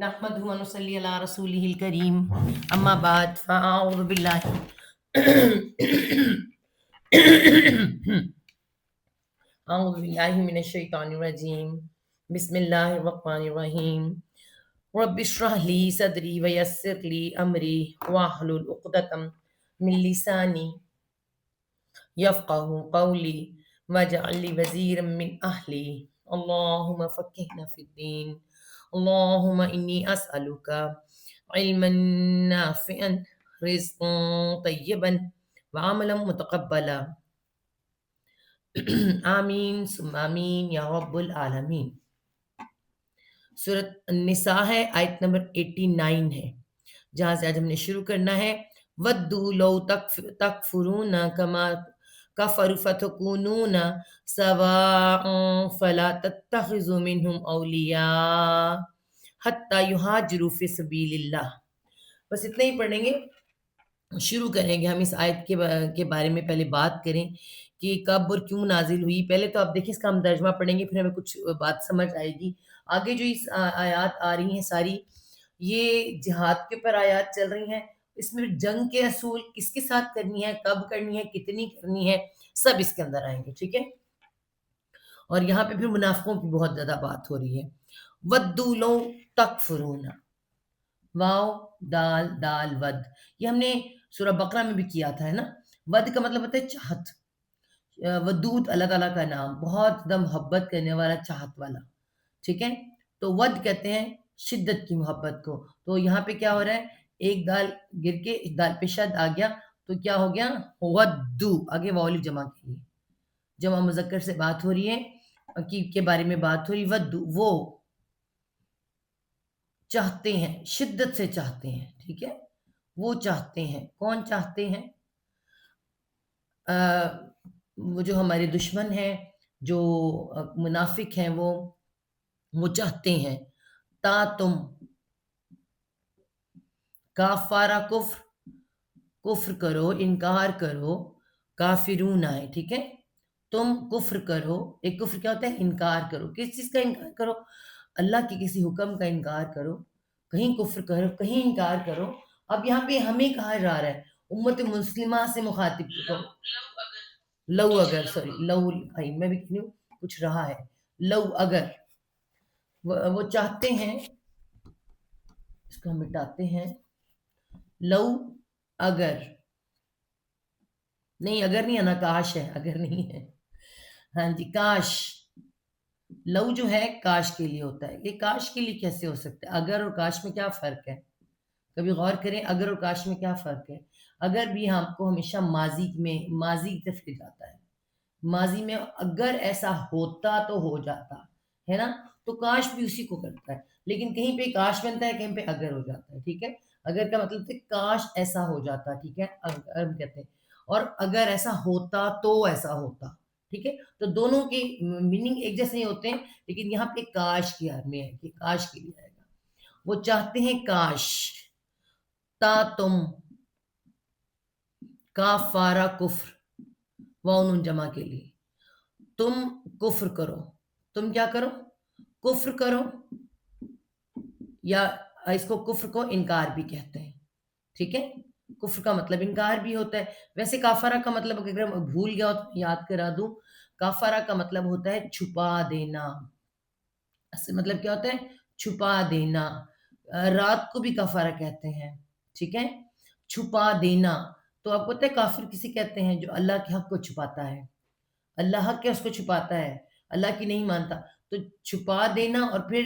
نحمده ونصلي على رسوله الكريم أما بعد فأعوذ بالله أعوذ بالله من الشيطان الرجيم بسم الله الرحمن الرحيم رب اشرح لي صدري ويسر لي أمري واحلل عقدة من لساني يفقه قولي واجعل لي وزيرا من أهلي اللهم فقهنا في الدين اللهم إني أسألك علما نافعا رزقا طيبا وعملا متقبلا آمین ثم آمین یا رب العالمین۔ سورۃ النساء ہے، آیت نمبر 89 ہے، جہاں سے آج ہم نے شروع کرنا ہے۔ وَدُّوا لَوْ تَكْفُرُونَ كَمَا كَفَرُوا فَتَكُونُونَ سَوَاءً فَلَا تَتَّخِذُوا مِنْهُمْ أَوْلِيَاءَ حَتَّى يُهَاجِرُوا فِي سَبِيلِ اللَّهِ۔ بس اتنا ہی پڑھیں گے، شروع کریں گے ہم اس آیت کے بارے میں پہلے بات کریں کہ کب اور کیوں نازل ہوئی۔ پہلے تو آپ دیکھیں اس کا ہم ترجمہ پڑھیں گے، پھر ہمیں کچھ بات سمجھ آئے گی۔ آگے جو اس آیات آ رہی ہیں ساری، یہ جہاد کے اوپر آیات چل رہی ہیں۔ اس میں جنگ کے اصول کس کے ساتھ کرنی ہے، کب کرنی ہے، کتنی کرنی ہے، سب اس کے اندر آئیں گے، ٹھیک ہے۔ اور یہاں پہ پھر منافقوں کی بہت زیادہ بات ہو رہی ہے۔ وَدُّوا لَوْ تَكْفُرُونَ، واو دال دال ود، یہ ہم نے سورہ بقرہ میں بھی کیا تھا، ہے نا۔ ود کا مطلب ہوتا ہے چاہت، ودود اللہ تعالیٰ کا نام، بہت زیادہ محبت کرنے والا، چاہت والا، ٹھیک ہے۔ تو ود کہتے ہیں شدت کی محبت کو۔ تو یہاں پہ کیا ہو رہا ہے، ایک دال گر کے ایک دال پہ شد آ گیا تو کیا ہو گیا، ودو، آگے واؤ جمع کے لیے، جمع مذکر سے بات ہو رہی ہے کے بارے میں بات ہو رہی، ودو وہ چاہتے ہیں، شدت سے چاہتے ہیں، ٹھیک ہے۔ وہ چاہتے ہیں، کون چاہتے ہیں؟ وہ جو ہمارے دشمن ہیں، جو منافق ہیں، وہ چاہتے ہیں۔ تا تم، کافارہ کفر، کفر کرو، انکار کرو، کافرون آئے، ٹھیک ہے۔ تم کفر کرو، ایک کفر کیا ہوتا ہے، انکار کرو، کس چیز کا انکار کرو، اللہ کے کسی حکم کا انکار کرو، کہیں کفر کرو، کہیں انکار کرو۔ اب یہاں پہ ہمیں کہا جا رہا ہے، امت مسلمہ سے مخاطب کو، لو اگر، سوری لو بھائی میں بھی کہوں کچھ رہا ہے، لو اگر، وہ چاہتے ہیں، اس کو ہم مٹاتے ہیں، لو اگر، نہیں اگر نہیں ہے نا، کاش ہے، اگر نہیں ہے، ہاں جی کاش۔ لو جو ہے کاش کے لیے ہوتا ہے، یہ کاش کے لیے کیسے ہو سکتا ہے؟ اگر اور کاش میں کیا فرق ہے؟ کبھی غور کریں، اگر اور کاش میں کیا فرق ہے؟ اگر بھی ہم کو ہمیشہ ماضی میں، ماضی کی طرف لے جاتا ہے، ماضی میں اگر ایسا ہوتا تو ہو جاتا ہے نا، تو کاش بھی اسی کو کرتا ہے، لیکن کہیں پہ کاش بنتا ہے، کہیں پہ اگر ہو جاتا ہے، ٹھیک ہے۔ اگر کا مطلب ہے کاش ایسا ہو جاتا، ٹھیک ہے، اگر ہم کہتے ہیں، اور اگر ایسا ہوتا تو ایسا ہوتا، ٹھیک ہے۔ تو دونوں کے میننگ ایک جیسے ہی ہوتے ہیں، لیکن یہاں پہ کاش کی حد میں ہے کہ کاش کے لیے آئے گا۔ وہ چاہتے ہیں کاش، تا تم، کافارہ کفر، واؤن جمع کے لیے، تم کفر کرو، تم کیا کرو، کفر کرو، یا اس کو کفر کو انکار بھی کہتے ہیں، ٹھیک ہے۔ کفر کا مطلب انکار بھی ہوتا ہے۔ ویسے کافرہ کا مطلب اگر میں بھول گیا ہو تو یاد کرا دوں، کافرہ کا مطلب ہوتا ہے چھپا دینا، اصل مطلب کیا ہوتا ہے، چھپا دینا۔ رات کو بھی کافرہ کہتے ہیں، ٹھیک ہے، چھپا دینا۔ تو آپ کو پتہ ہے کافر کسی کہتے ہیں، جو اللہ کے حق کو چھپاتا ہے، اللہ حق کیا اس کو چھپاتا ہے، اللہ کی نہیں مانتا، تو چھپا دینا، اور پھر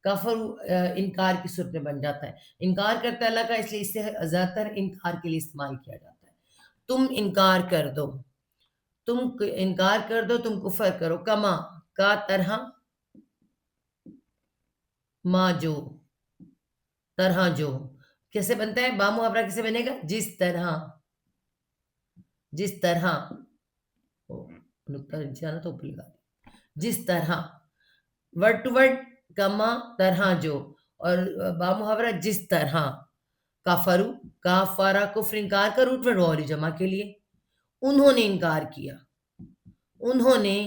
کفر انکار کی صورت میں بن جاتا ہے، انکار کرتا ہے اللہ کا، اس لیے اس سے زیادہ تر انکار کے لیے استعمال کیا جاتا ہے۔ تم انکار کر دو، تم انکار کر دو، تم کفر کرو، کما کا طرح، ما جو، طرح جو، کیسے بنتا ہے، با محاورہ کیسے بنے گا، جس طرح، جس طرح، نقطہ نشانہ تو اوپر لگا دیں، جس طرح، ورڈ ٹو ورڈ، کما طرح جو، اور با محاورہ جس طرح، کافرو، کافارہ کفر، انکار کا روٹ ورڈ والی جمع کے لیے، انہوں نے انکار کیا، انہوں نے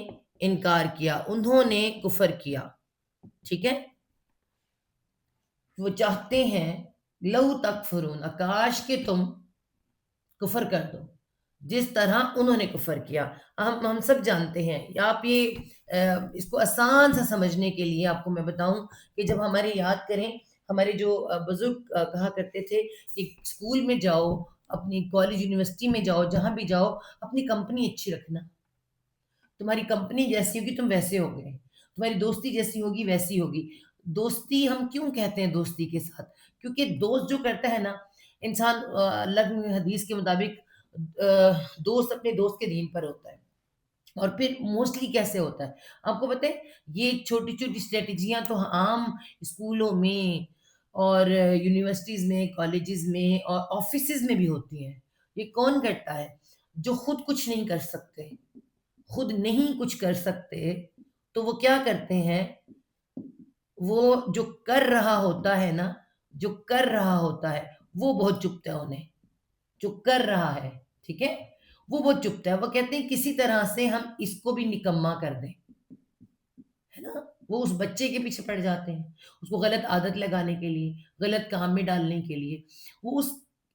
انکار کیا، انہوں نے کفر کیا، ٹھیک ہے۔ وہ چاہتے ہیں لو تکفرون، کاش کہ تم کفر کر دو جس طرح انہوں نے کفر کیا۔ ہم سب جانتے ہیں، یا آپ یہ اس کو آسان سا سمجھنے کے لیے آپ کو میں بتاؤں کہ جب ہمارے یاد کریں، ہمارے جو بزرگ کہا کرتے تھے کہ اسکول میں جاؤ، اپنی کالج یونیورسٹی میں جاؤ، جہاں بھی جاؤ، اپنی کمپنی اچھی رکھنا۔ تمہاری کمپنی جیسی ہوگی تم ویسے ہوگے، تمہاری دوستی جیسی ہوگی ویسی ہوگی۔ دوستی ہم کیوں کہتے ہیں دوستی کے ساتھ؟ کیونکہ دوست جو کرتا ہے نا انسان، اللہ کی حدیث کے مطابق دوست اپنے دوست کے دین پر ہوتا ہے۔ اور پھر موسٹلی کیسے ہوتا ہے آپ کو پتہ ہے؟ یہ چھوٹی چھوٹی اسٹریٹجیاں تو عام اسکولوں میں اور یونیورسٹیز میں، کالجز میں اور آفیسز میں بھی ہوتی ہیں۔ یہ کون کرتا ہے؟ جو خود کچھ نہیں کر سکتے، خود نہیں کچھ کر سکتے، تو وہ کیا کرتے ہیں؟ وہ جو کر رہا ہوتا ہے نا، جو کر رہا ہوتا ہے وہ بہت چپتا ہے انہیں، جو کر رہا ہے، ٹھیک ہے، وہ بہت چپتا ہے۔ وہ کہتے ہیں کسی طرح سے ہم اس کو بھی نکما کر دیں، ہے نا؟ وہ اس بچے کے پیچھے پڑ جاتے ہیں، اس کو غلط عادت لگانے کے لیے، غلط کام میں ڈالنے کے لیے، وہ اس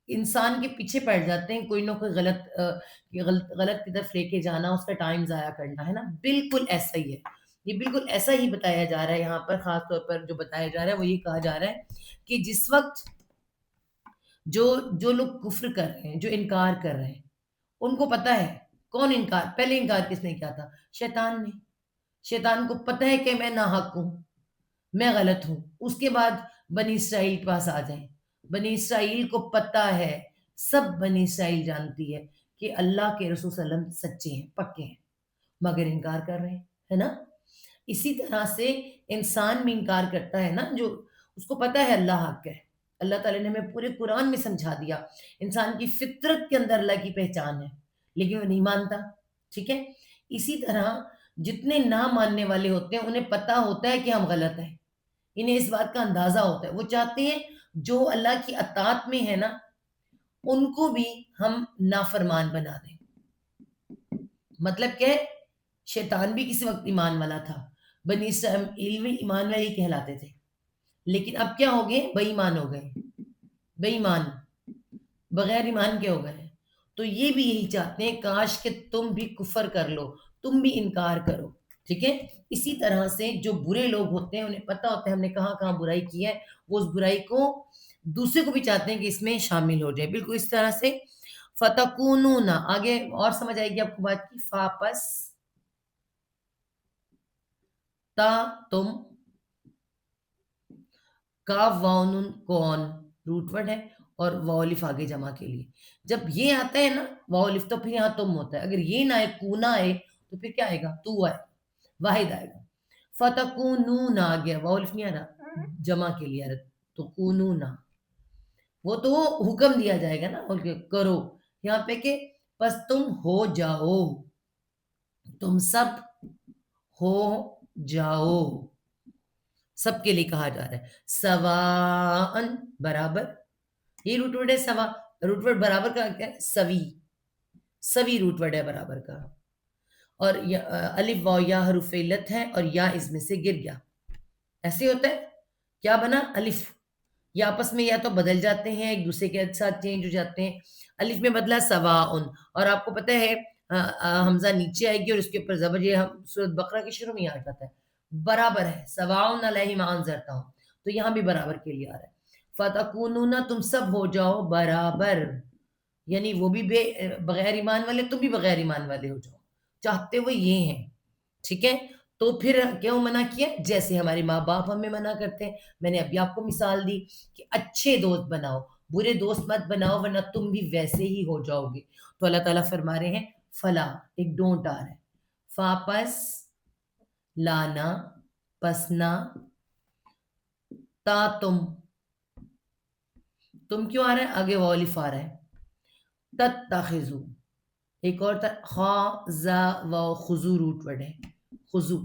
انسان کے پیچھے پڑ جاتے ہیں، کوئی نہ کوئی غلط کی طرف لے کے جانا، اس کا ٹائم ضائع کرنا، ہے نا؟ بالکل ایسا ہی ہے، یہ بالکل ایسا ہی بتایا جا رہا ہے یہاں پر۔ خاص طور پر جو بتایا جا رہا ہے وہ یہ کہا جا رہا ہے کہ جس وقت جو جو لوگ کفر کر رہے ہیں، جو انکار کر رہے ہیں، ان کو پتہ ہے کون انکار، پہلے انکار کس نے کیا تھا؟ شیطان نے۔ شیطان کو پتہ ہے کہ میں ناحق ہوں، میں غلط ہوں۔ اس کے بعد بنی اسرائیل کے پاس آ جائیں، بنی اسرائیل کو پتہ ہے، سب بنی اسرائیل جانتی ہے کہ اللہ کے رسول صلی اللہ علیہ وسلم سچے ہیں، پکے ہیں، مگر انکار کر رہے ہیں، ہے نا؟ اسی طرح سے انسان بھی انکار کرتا ہے نا، جو اس کو پتہ ہے اللہ حق ہے۔ اللہ تعالیٰ نے ہمیں پورے قرآن میں سمجھا دیا، انسان کی فطرت کے اندر اللہ کی پہچان ہے، لیکن وہ نہیں مانتا، ٹھیک ہے؟ اسی طرح جتنے نہ ماننے والے ہوتے ہیں انہیں پتہ ہوتا ہے کہ ہم غلط ہیں، انہیں اس بات کا اندازہ ہوتا ہے، وہ چاہتے ہیں جو اللہ کی اطاعت میں ہے نا ان کو بھی ہم نافرمان بنا دیں۔ مطلب کہ شیطان بھی کسی وقت ایمان والا تھا، بنی اسرائیل بھی ایمان والے ہی کہلاتے تھے، لیکن اب کیا ہو گئے؟ بے ایمان ہو گئے، بے ایمان، بغیر ایمان کے ہو گئے۔ تو یہ بھی یہی چاہتے ہیں کاش کہ تم بھی کفر کر لو، تم بھی انکار کرو، ٹھیک ہے؟ اسی طرح سے جو برے لوگ ہوتے ہیں انہیں پتہ ہوتا ہے ہم نے کہاں کہاں برائی کی ہے، وہ اس برائی کو دوسرے کو بھی چاہتے ہیں کہ اس میں شامل ہو جائے، بالکل اس طرح سے فتکونون۔ آگے اور سمجھ آئے گی آپ کو بات کی، فاپس تا تم، کاف واؤن کون روٹ ورڈ ہے، اور واؤلف آگے جمع کے لیے۔ جب یہ آتا ہے نا واؤلف تو پھر یہاں تم ہوتا ہے، اگر یہ نہ آئے کونا آئے تو پھر کیا آئے گا؟ تو آئے، واحد آئے گا۔ فتکونون آ گیا، واؤلف نہیں آ رہا، جمع کے لیے آ رہا، تو کونون، وہ تو حکم دیا جائے گا نا، اور کرو یہاں پہ کہ بس تم ہو جاؤ، تم سب ہو جاؤ، سب کے لیے کہا جا رہا ہے، سواء برابر، یہ روٹ ورڈ ہے سوا، روٹ ورڈ برابر کا کیا ہے؟ سوی، سوی روٹ ورڈ ہے برابر کا، اور الف واو یا حروف علت ہے اور یا اس میں سے گر گیا، ایسے ہوتا ہے، کیا بنا؟ الف، یہ آپس میں یا تو بدل جاتے ہیں، ایک دوسرے کے ساتھ چینج ہو جاتے ہیں۔ الف میں بدلا سواء، اور آپ کو پتہ ہے حمزہ نیچے آئے گی اور اس کے اوپر زبر، یہ سورۃ بقرہ کے شروع میں یاد جاتا ہے، برابر ہے، سواء علیہم انذرتہم، تو یہاں بھی برابر کے لیے آ رہا ہے۔ فتکونون، تم سب ہو جاؤ برابر، یعنی وہ بھی بغیر ایمان والے، تم بھی بغیر ایمان والے ہو جاؤ، چاہتے وہ یہ ہیں، ٹھیک ہے؟ تو پھر کیوں منع کیا؟ جیسے ہمارے ماں باپ ہمیں منع کرتے ہیں، میں نے ابھی آپ کو مثال دی کہ اچھے دوست بناؤ، برے دوست مت بناؤ ورنہ تم بھی ویسے ہی ہو جاؤ گے۔ تو اللہ تعالیٰ فرما رہے ہیں فلا، ایک ڈونٹ آ رہا ہے، فاپس لانا، پسنا، تا تم کیوں آ رہا ہے؟ آگے والف آ رہا ہے، تتخذو، ایک اور تھا خا زا واو، خضو روٹ ورڈ ہے، خضو،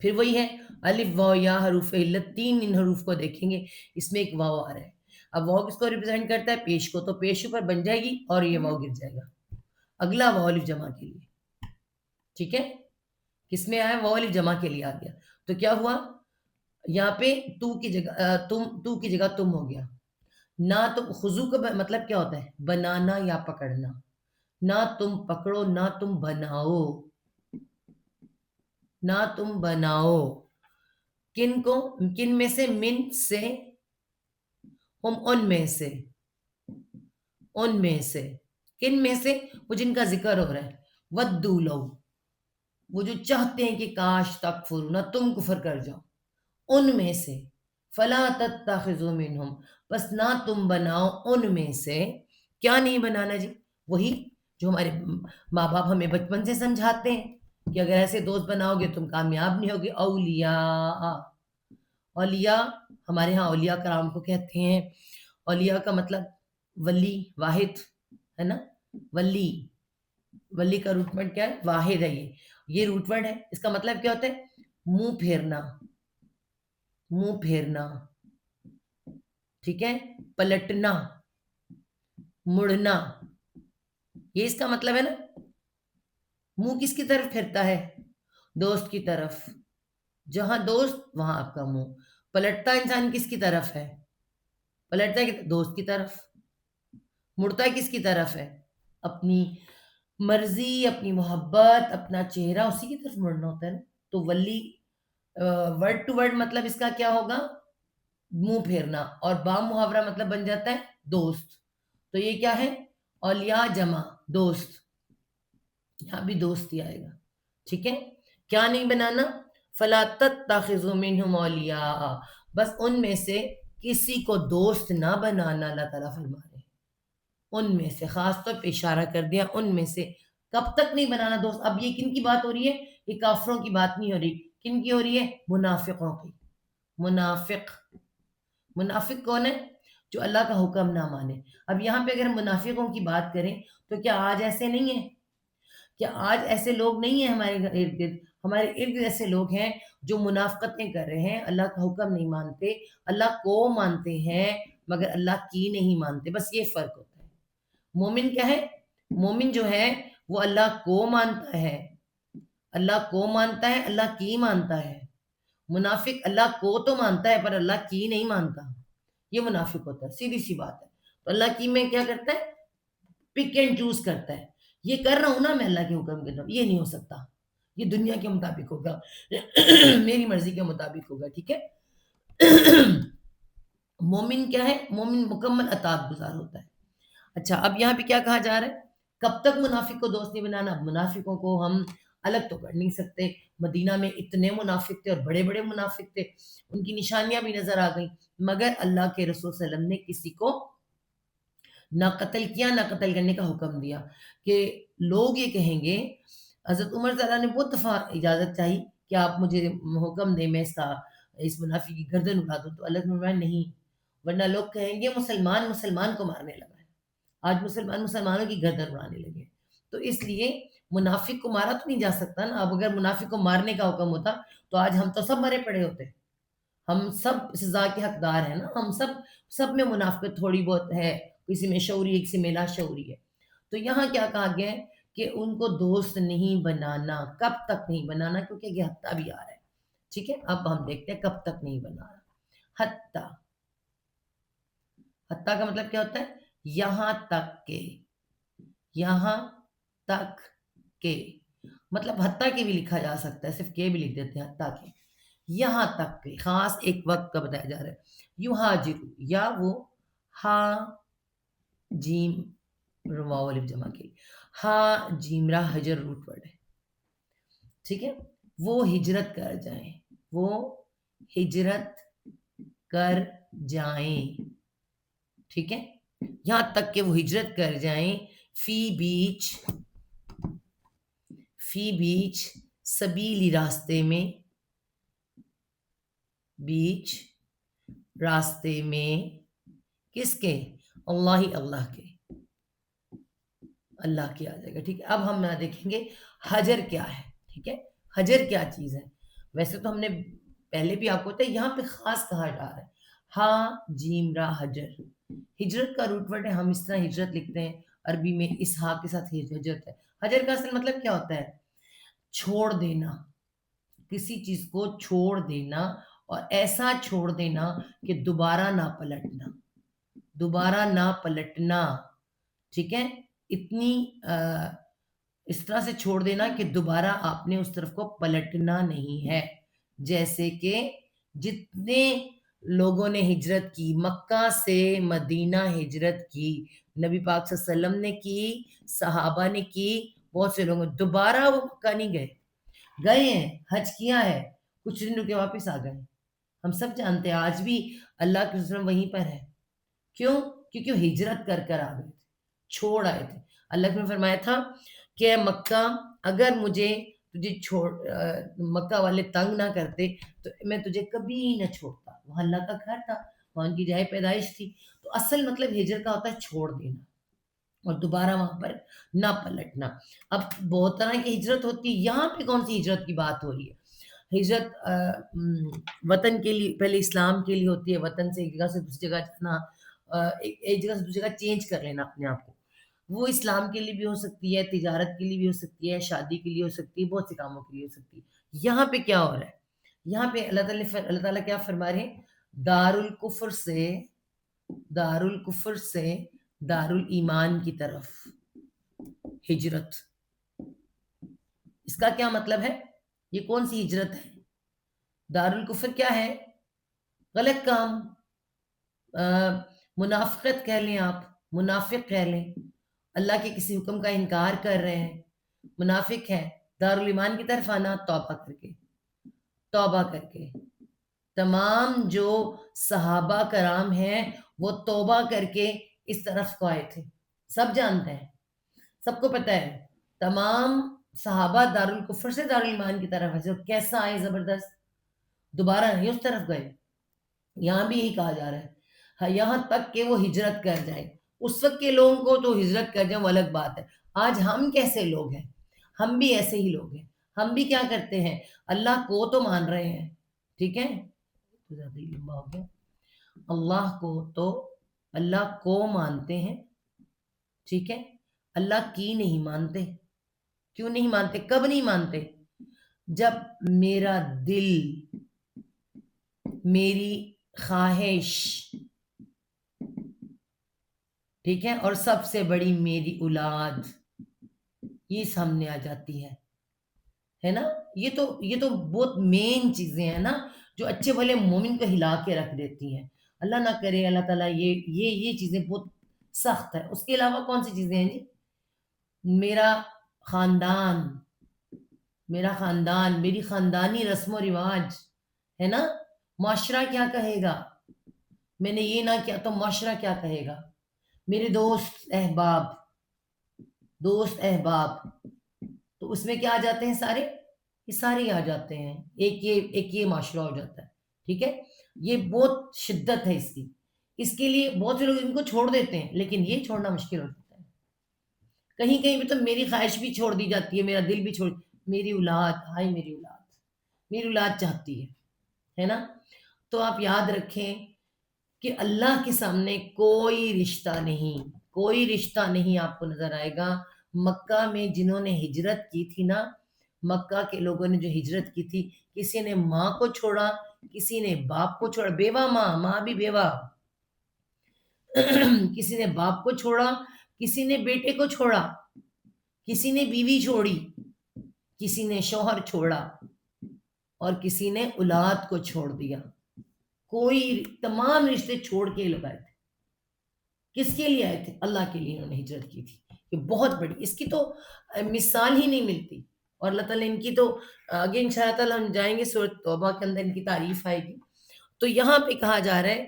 پھر وہی ہے الف واو یا حروف علت، تین ان حروف کو دیکھیں گے، اس میں ایک واو آ رہا ہے، اب واو کس کو ریپرزینٹ کرتا ہے؟ پیش کو، تو پیش پر بن جائے گی اور یہ واو گر جائے گا، اگلا واو الف جمع کے لیے، ٹھیک ہے؟ کس میں آیا؟ واو الف جمع کے لیے آ گیا، تو کیا ہوا؟ یہاں پہ تو کی جگہ تو کی جگہ تم ہو گیا. نہ تم خضو کا مطلب کیا ہوتا ہے؟ بنانا یا پکڑنا. نہ تم پکڑو، نہ تم بناؤ، نہ تم بناؤ. کن کو؟ کن میں سے؟ من سے، ہم ان میں سے، ان میں سے. کن میں سے؟ وہ جن کا ذکر ہو رہا ہے. ودو لو، وہ جو چاہتے ہیں کہ کاش تکفرون، نہ تم کفر کر جاؤ، ان میں سے. فلا تتخذوا منہم، بس نہ تم بناؤ ان میں سے. کیا نہیں بنانا جی؟ وہی جو ہمارے ماں باپ ہمیں بچپن سے سمجھاتے ہیں کہ اگر ایسے دوست بناؤ گے تم کامیاب نہیں ہوگے. اولیاء، اولیاء ہمارے ہاں اولیاء کرام کو کہتے ہیں. اولیاء کا مطلب ولی، واحد ہے نا. ولی، ولی کا روٹ ورڈ کیا ہے؟ واحد ہے. یہ روٹ ورڈ ہے. اس کا مطلب کیا ہوتا ہے؟ منہ پھیرنا، منہ پھیرنا، ٹھیک ہے. پلٹنا، مڑنا، یہ اس کا مطلب ہے نا. منہ کس کی طرف پھرتا ہے؟ دوست کی طرف. جہاں دوست وہاں آپ کا منہ. پلٹتا انسان کس کی طرف ہے؟ پلٹتا ہے دوست کی طرف. مڑتا ہے کس کی طرف ہے؟ اپنی مرضی، اپنی محبت، اپنا چہرہ اسی کی طرف مڑنا ہوتا ہے نا. تو ولی ورڈ ٹو ورڈ مطلب اس کا کیا ہوگا؟ منہ پھیرنا. اور با محاورہ مطلب بن جاتا ہے دوست. تو یہ کیا ہے؟ اولیاء جمع دوست. یہاں بھی دوست ہی آئے گا. ٹھیک ہے. کیا نہیں بنانا؟ فلا تتخذوا منہم اولیاء، بس ان میں سے کسی کو دوست نہ بنانا. اللہ تعالیٰ فرما رہے ہیں ان میں سے، خاص طور پہ اشارہ کر دیا ان میں سے. کب تک نہیں بنانا دوست؟ اب یہ کن کی بات ہو رہی ہے؟ یہ کافروں کی بات نہیں ہو رہی. کن کی ہو رہی ہے؟ منافقوں کی. منافق، منافق کون ہے؟ جو اللہ کا حکم نہ مانے. اب یہاں پہ اگر منافقوں کی بات کریں تو کیا آج ایسے نہیں ہیں؟ کیا آج ایسے لوگ نہیں ہیں ہمارے ارد گرد؟ ہمارے ارد گرد ایسے لوگ ہیں جو منافقتیں کر رہے ہیں، اللہ کا حکم نہیں مانتے، اللہ کو مانتے ہیں مگر اللہ کی نہیں مانتے. بس یہ فرق ہوتا ہے. مومن کیا ہے؟ مومن جو ہے وہ اللہ کو مانتا ہے، اللہ کو مانتا ہے، اللہ کی مانتا ہے. منافق اللہ کو تو مانتا ہے پر اللہ کی نہیں مانتا. یہ منافق ہوتا ہے. سیدھی سی بات ہے. تو اللہ کی میں کیا کرتا ہے؟ پک اینڈ چوز کرتا ہے. یہ کر رہا ہوں نا میں اللہ کے حکم کے طرف، یہ نہیں ہو سکتا، یہ دنیا کے مطابق ہوگا، میری مرضی کے مطابق ہوگا. ٹھیک ہے. مومن کیا ہے؟ مومن مکمل اطاعت گزار ہوتا ہے. اچھا اب یہاں پہ کیا کہا جا رہا ہے؟ کب تک منافق کو دوست نہیں بنانا؟ اب منافقوں کو ہم الگ تو کر نہیں سکتے. مدینہ میں اتنے منافق تھے اور بڑے بڑے منافق تھے، ان کی نشانیاں بھی نظر آ گئیں، مگر اللہ کے رسول صلی اللہ علیہ وسلم نے کسی کو نہ قتل کیا، نہ قتل کرنے کا حکم دیا. کہ لوگ یہ کہیں گے، حضرت عمر رضی اللہ عنہ نے بہت دفعہ اجازت چاہی کہ آپ مجھے حکم دیں میں اس منافق کی گردن اڑا دوں، تو اللہ نے فرمایا نہیں، ورنہ لوگ کہیں گے مسلمان مسلمان کو مارنے لگا ہے. آج مسلمان مسلمانوں کی گردن اڑانے لگے. تو اس لیے منافق کو مارا تو نہیں جا سکتا نا. اب اگر منافق کو مارنے کا حکم ہوتا تو آج ہم تو سب مرے پڑے ہوتے. ہم سب سزا کے حقدار ہیں نا. ہم سب میں منافقت تھوڑی بہت ہے، کسی میں شعوری ہے، کسی میں لا شعوری ہے. تو یہاں کیا کہا گیا ہے کہ ان کو دوست نہیں بنانا. کب تک نہیں بنانا؟ کیونکہ یہ حتیٰ بھی آ رہا ہے. ٹھیک ہے. اب ہم دیکھتے ہیں کب تک نہیں بنانا. حتیٰ، حتیٰ کا مطلب کیا ہوتا ہے؟ یہاں تک کہ، یہاں تک کہ، مطلب حتیٰ کہ بھی لکھا جا سکتا ہے، صرف کہ بھی لکھ دیتے ہیں. حتیٰ کہ، یہاں تک کہ، خاص ایک وقت کا بتایا جا رہا ہے. یہاجروا، یا وہ ہا جیم واو الف جمع کے، ہا جیم را حجر روٹ ورڈ ہے. ٹھیک ہے. وہ ہجرت کر جائیں، وہ ہجرت کر جائیں. ٹھیک ہے. یہاں تک کہ وہ ہجرت کر جائیں. فی بیچ، فی بیچ سبیلی راستے میں، بیچ راستے میں، کس کے؟ اللہ، اللہ کے، اللہ کے آ جائے گا. ٹھیک ہے. اب ہم دیکھیں گے حجر کیا ہے. ٹھیک ہے. حجر کیا چیز ہے؟ ویسے تو ہم نے پہلے بھی آپ کو بتایا، یہاں پہ خاص کہا جا رہا ہے ہا جیم را حجر. ہجرت کا روٹ ورڈ ہے. ہم اس طرح ہجرت لکھتے ہیں عربی میں، اس ہا کے ساتھ ہجرت ہے. حجر کا اصل مطلب کیا ہوتا ہے؟ چھوڑ دینا، کسی چیز کو چھوڑ دینا اور ایسا چھوڑ دینا کہ دوبارہ نہ پلٹنا، دوبارہ نہ پلٹنا، ٹھیک ہے؟ اتنی اس طرح سے چھوڑ دینا کہ دوبارہ آپ نے اس طرف کو پلٹنا نہیں ہے۔ جیسے کہ جتنے لوگوں نے ہجرت کی، مکہ سے مدینہ ہجرت کی، نبی پاک صلی اللہ علیہ وسلم نے کی، صحابہ نے کی، بہت سے لوگوں دوبارہ وہ مکہ نہیں گئے، گئے ہیں، حج کیا ہے، کچھ دن رکے واپس آ گئے۔ ہم سب جانتے ہیں آج بھی اللہ کے رسول وہیں پر ہے۔ کیوں؟ کیونکہ وہ ہجرت کر کر آ گئے تھے، چھوڑ آئے تھے۔ اللہ نے فرمایا تھا کہ اے مکہ، اگر مجھے تجھے مکہ والے تنگ نہ کرتے تو میں تجھے کبھی نہ چھوڑتا۔ وہاں اللہ کا گھر تھا، وہاں کی جائے پیدائش تھی۔ تو اصل مطلب ہجرت کا ہوتا ہے چھوڑ دینا اور دوبارہ وہاں پر نہ پلٹنا۔ اب بہت طرح کی ہجرت ہوتی ہے، یہاں پہ کون سی ہجرت کی بات ہو رہی ہے؟ ہجرت وطن کے لیے، پہلے اسلام کے لیے ہوتی ہے، وطن سے ایک جگہ سے دوسری جگہ جانا، ایک جگہ سے دوسری جگہ چینج کر لینا اپنے آپ کو، وہ اسلام کے لیے بھی ہو سکتی ہے، تجارت کے لیے بھی ہو سکتی ہے، شادی کے لیے ہو سکتی ہے، بہت سے کاموں کے لیے ہو سکتی ہے۔ یہاں پہ کیا ہو رہا ہے؟ یہاں پہ اللہ تعالیٰ کیا فرما رہے ہیں؟ دار الکفر سے دار الایمان کی طرف ہجرت۔ اس کا کیا مطلب ہے؟ یہ کون سی ہجرت ہے؟ دار الکفر کیا ہے؟ غلط کام، منافقت کہہ لیں، آپ منافق کہہ لیں، اللہ کے کسی حکم کا انکار کر رہے ہیں، منافق ہے۔ دار الایمان کی طرف آنا، توبہ کر کے تمام جو صحابہ کرام ہیں وہ توبہ کر کے اس طرف کو آئے تھے، سب جانتے ہیں، سب کو پتہ ہے، تمام صحابہ دار الکفر سے دار الایمان کی طرف ہے۔ کیسا آئے؟ زبردست، دوبارہ نہیں اس طرف گئے۔ یہاں بھی یہی کہا جا رہا ہے، یہاں تک کہ وہ ہجرت کر جائیں۔ اس وقت کے لوگوں کو تو ہجرت کر جائیں وہ الگ بات ہے، آج ہم کیسے لوگ ہیں؟ ہم بھی ایسے ہی لوگ ہیں، ہم بھی کیا کرتے ہیں؟ اللہ کو تو مان رہے ہیں، ٹھیک ہے، تو زیادہ ہی لمبا ہو گیا، اللہ کو مانتے ہیں، ٹھیک ہے، اللہ کی نہیں مانتے۔ کیوں نہیں مانتے؟ کب نہیں مانتے؟ جب میرا دل، میری خواہش، ٹھیک ہے، اور سب سے بڑی میری اولاد یہ سامنے آ جاتی ہے نا؟ یہ تو بہت مین چیزیں ہیں نا، جو اچھے بھلے مومن کو ہلا کے رکھ دیتی ہیں۔ اللہ نہ کرے اللہ تعالیٰ یہ چیزیں بہت سخت ہے۔ اس کے علاوہ کون سی چیزیں ہیں جی؟ میرا خاندان، میری خاندانی رسم و رواج ہے نا، معاشرہ کیا کہے گا؟ میں نے یہ نہ کیا تو معاشرہ کیا کہے گا؟ میرے دوست احباب، تو اس میں کیا آ جاتے ہیں؟ یہ سارے آ جاتے ہیں، ایک یہ معاشرہ ہو جاتا ہے، ٹھیک ہے۔ یہ بہت شدت ہے اس کے لیے بہت سے لوگ ان کو چھوڑ دیتے ہیں، لیکن یہ چھوڑنا مشکل ہو جاتا ہے۔ کہیں کہیں پہ تو میری خواہش بھی چھوڑ دی جاتی ہے، میرا دل بھی میری اولاد چاہتی ہے نا؟ تو آپ یاد رکھیں کہ اللہ کے سامنے کوئی رشتہ نہیں آپ کو نظر آئے گا۔ مکہ میں جنہوں نے ہجرت کی تھی نا، مکہ کے لوگوں نے جو ہجرت کی تھی، کسی نے ماں کو چھوڑا، کسی نے باپ کو چھوڑا، بیوہ ماں بھی بیوہ، کسی نے باپ کو چھوڑا، کسی نے بیٹے کو چھوڑا، کسی نے بیوی چھوڑی، کسی نے شوہر چھوڑا، اور کسی نے اولاد کو چھوڑ دیا۔ تمام رشتے چھوڑ کے لوگ آئے تھے۔ کس کے لیے آئے تھے؟ اللہ کے لیے انہوں نے ہجرت کی تھی۔ یہ بہت بڑی، اس کی تو مثال ہی نہیں ملتی، اور اللہ تعالیٰ ان کی تو آگے انشاءاللہ تعالیٰ ہم جائیں گے سورۃ توبہ کے اندر ان کی تعریف آئے گی۔ تو یہاں پہ کہا جا رہا ہے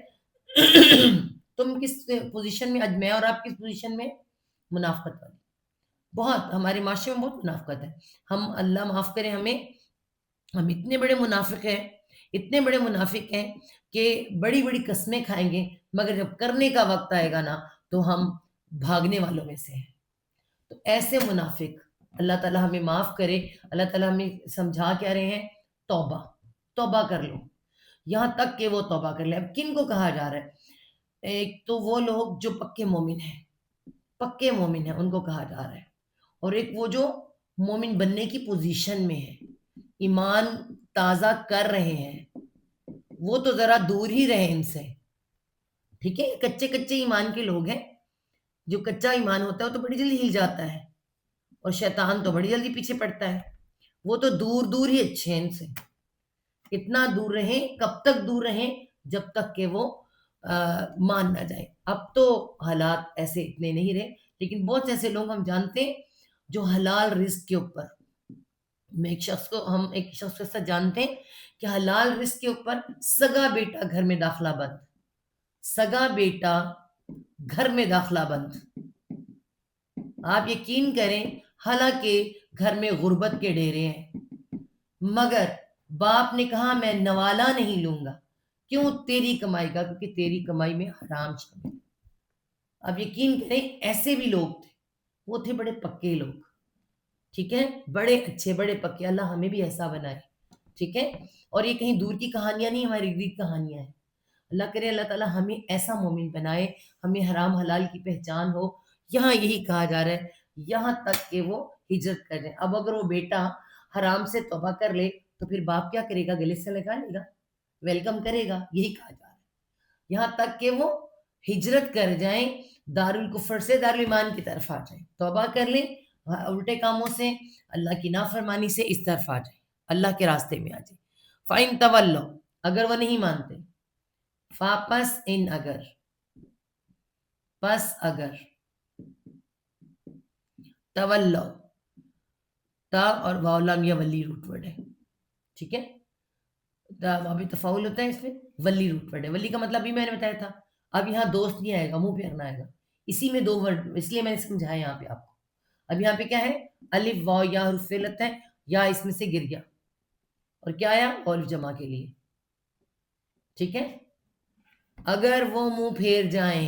تم کس پوزیشن میں، اج میں اور آپ کس پوزیشن میں؟ منافقت والی۔ بہت ہمارے معاشرے میں بہت منافقت ہے۔ ہم، اللہ معاف کرے ہمیں، ہم اتنے بڑے منافق ہیں کہ بڑی بڑی قسمیں کھائیں گے، مگر جب کرنے کا وقت آئے گا نا تو ہم بھاگنے والوں میں سے ہیں۔ تو ایسے منافق اللہ تعالیٰ ہمیں معاف کرے۔ اللہ تعالیٰ ہمیں سمجھا کیا رہے ہیں؟ توبہ کر لو، یہاں تک کہ وہ توبہ کر لے۔ اب کن کو کہا جا رہا ہے؟ ایک تو وہ لوگ جو پکے مومن ہیں ان کو کہا جا رہا ہے، اور ایک وہ جو مومن بننے کی پوزیشن میں ہے، ایمان تازہ کر رہے ہیں، وہ تو ذرا دور ہی رہیں ان سے، ٹھیک ہے؟ کچے کچے ایمان کے لوگ ہیں، جو کچا ایمان ہوتا ہے وہ تو بڑی جلدی ہل جاتا ہے، اور شیطان تو بڑی جلدی پیچھے پڑتا ہے، وہ تو دور دور ہی اچھے ہیں ان سے، اتنا دور رہیں، کب تک دور رہیں؟ جب تک کہ وہ مان نہ جائیں۔ اب تو حالات ایسے اتنے نہیں رہے، لیکن بہت سے ایسے لوگ ہم جانتے ہیں جو حلال رزق کے اوپر، ہم ایک شخص کے ساتھ جانتے ہیں کہ حلال رزق کے اوپر سگا بیٹا گھر میں داخلہ بند، سگا بیٹا گھر میں داخلہ بند، آپ یقین کریں، حالانکہ گھر میں غربت کے ڈیرے ہیں، مگر باپ نے کہا میں نوالا نہیں لوں گا، کیوں؟ تیری کمائی کا، کیونکہ تیری کمائی میں حرام شامل ہے۔ اب یقین کریں ایسے بھی لوگ تھے، وہ تھے بڑے پکے لوگ، ٹھیک ہے، بڑے اچھے بڑے پکے، اللہ ہمیں بھی ایسا بنائے، ٹھیک ہے؟ اور یہ کہیں دور کی کہانیاں نہیں، ہماری ردی کہانیاں ہیں۔ اللہ کرے اللہ تعالیٰ ہمیں ایسا مومن بنائے، ہمیں حرام حلال کی پہچان ہو۔ یہاں یہی کہا جا رہا ہے یہاں تک کہ وہ ہجرت کر جائے۔ اب اگر وہ بیٹا حرام سے توبہ کر لے تو پھر باپ کیا کرے گا؟ گلے سے لگا لے گا، ویلکم کرے گا، یہی کہا جا رہا ہے، یہاں تک کہ وہ ہجرت کر جائیں، دارالکفر سے دارالایمان کی طرف آ جائیں، توبہ کر لیں الٹے کاموں سے، اللہ کی نافرمانی سے اس طرف آ جائیں، اللہ کے راستے میں آ جائیں۔ فَإِن تَوَلَّوْا، اگر وہ نہیں مانتے، پس ان، اگر، پس اگر، تولو، تا اور واو لام یہ ولی روٹ ورڈ ہے، ٹھیک ہے، ابھی تفاول ہوتا ہے اس میں، ولی روٹ ورڈ ہے، ولی کا مطلب بھی میں نے بتایا تھا، اب یہاں دوست نہیں آئے گا، منہ پھیرنا آئے گا، اسی میں دو ورڈ، اس لیے میں نے سمجھایا یہاں پہ آپ کو۔ اب یہاں پہ کیا ہے؟ الف واو یا حرف علت ہے، یا اس میں سے گر گیا، اور کیا آیا؟ الف جمع کے لیے، ٹھیک ہے؟ اگر وہ منہ پھیر جائیں،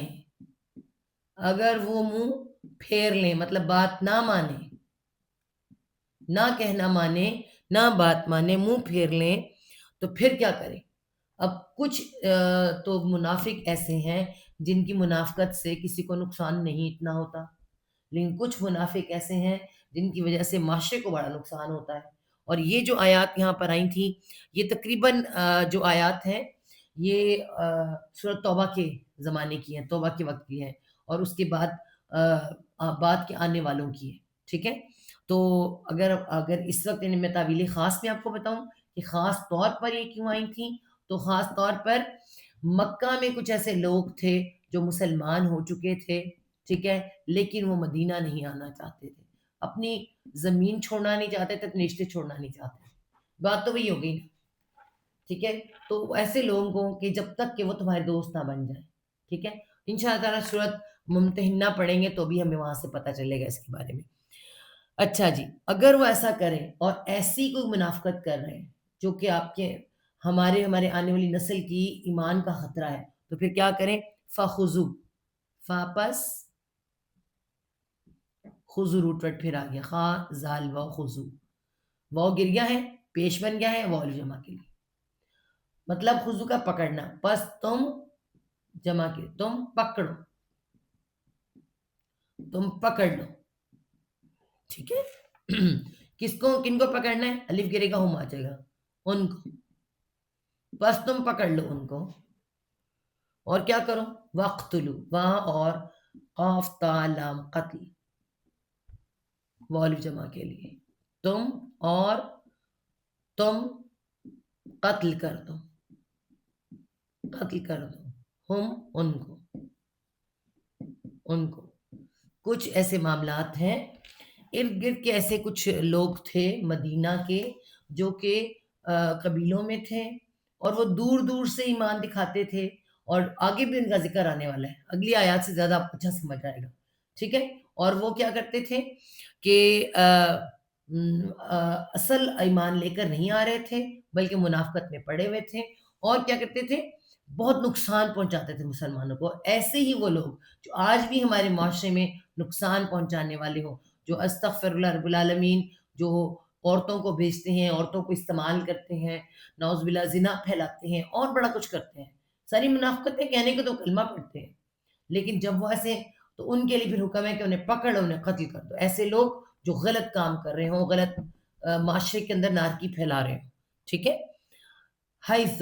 اگر وہ منہ پھیر لیں، مطلب بات نہ مانے، نہ کہنا مانے، نہ بات مانے، منہ پھیر لیں، تو پھر کیا کریں؟ اب کچھ تو منافق ایسے ہیں جن کی منافقت سے کسی کو نقصان نہیں اتنا ہوتا، لیکن کچھ منافق ایسے ہیں جن کی وجہ سے معاشرے کو بڑا نقصان ہوتا ہے۔ اور یہ جو آیات یہاں پر آئی تھیں، یہ تقریباً جو آیات ہیں یہ سورۃ توبہ کے زمانے کی ہیں، توبہ کے وقت کی ہیں، اور اس کے بعد کے آنے والوں کی ہے، ٹھیک ہے؟ تو اگر اس وقت میں تعویل خاص میں آپ کو بتاؤں کہ خاص طور پر یہ کیوں آئی تھیں، تو خاص طور پر مکہ میں کچھ ایسے لوگ تھے جو مسلمان ہو چکے تھے، ٹھیک ہے، لیکن وہ مدینہ نہیں آنا چاہتے تھے، اپنی زمین چھوڑنا نہیں چاہتے تھے، اپنے رشتے چھوڑنا نہیں چاہتے تھے، بات تو وہی ہو گئی نا، ٹھیک ہے؟ تو ایسے لوگوں کو کہ جب تک کہ وہ تمہارے دوست نہ بن جائیں، ٹھیک ہے، ان شاء اللہ تعالیٰ صورت ممتحنہ پڑھیں گے تو بھی ہمیں وہاں سے پتہ چلے گا اس کے بارے میں۔ اچھا جی، اگر وہ ایسا کریں اور ایسی کوئی منافقت کر رہے ہیں جو کہ آپ کے ہمارے آنے والی نسل کی ایمان کا خطرہ ہے، تو پھر کیا کریں؟ فخذو، فاپس خذو روٹ وٹ پھر آ گیا، خا زال و خذو، وہ گر گیا ہے، پیش بن گیا ہے وال جمع کے لیے، مطلب خذو کا پکڑنا، پس تم جمع کے تم پکڑو، تم پکڑ لو، ٹھیک ہے؟ کس کو، کن کو پکڑنا ہے؟ الف گرے گا، ہم آ جائے گا، ان کو، بس تم پکڑ لو ان کو، اور کیا کرو؟ وقتلو، وہاں اور قاف تا لام قتل، والو جمع کے لیے، تم اور تم قتل کر دو، قتل کر دو، ہم ان کو، ان کو۔ کچھ ایسے معاملات ہیں، ارد گرد کے ایسے کچھ لوگ تھے مدینہ کے جو کہ قبیلوں میں تھے، اور وہ دور دور سے ایمان دکھاتے تھے، اور آگے بھی ان کا ذکر آنے والا ہے، اگلی آیات سے زیادہ آپ اچھا سمجھ آئے گا، ٹھیک ہے؟ اور وہ کیا کرتے تھے کہ اصل ایمان لے کر نہیں آ رہے تھے بلکہ منافقت میں پڑے ہوئے تھے، اور کیا کرتے تھے؟ بہت نقصان پہنچاتے تھے مسلمانوں کو۔ ایسے ہی وہ لوگ جو آج بھی ہمارے معاشرے میں نقصان پہنچانے والے ہوں، جو استغفر اللہ رب العالمین، جو عورتوں کو بھیجتے ہیں، عورتوں کو استعمال کرتے ہیں، نعوذ باللہ زنا پھیلاتے ہیں، اور بڑا کچھ کرتے ہیں، ساری منافقتیں کہنے کو تو کلمہ پڑھتے ہیں، لیکن جب وہ ایسے، تو ان کے لیے پھر حکم ہے کہ انہیں پکڑ، انہیں قتل کر دو، ایسے لوگ جو غلط کام کر رہے ہوں، غلط معاشرے کے اندر نارکی پھیلا رہے ہوں، ٹھیک ہے؟ حیث،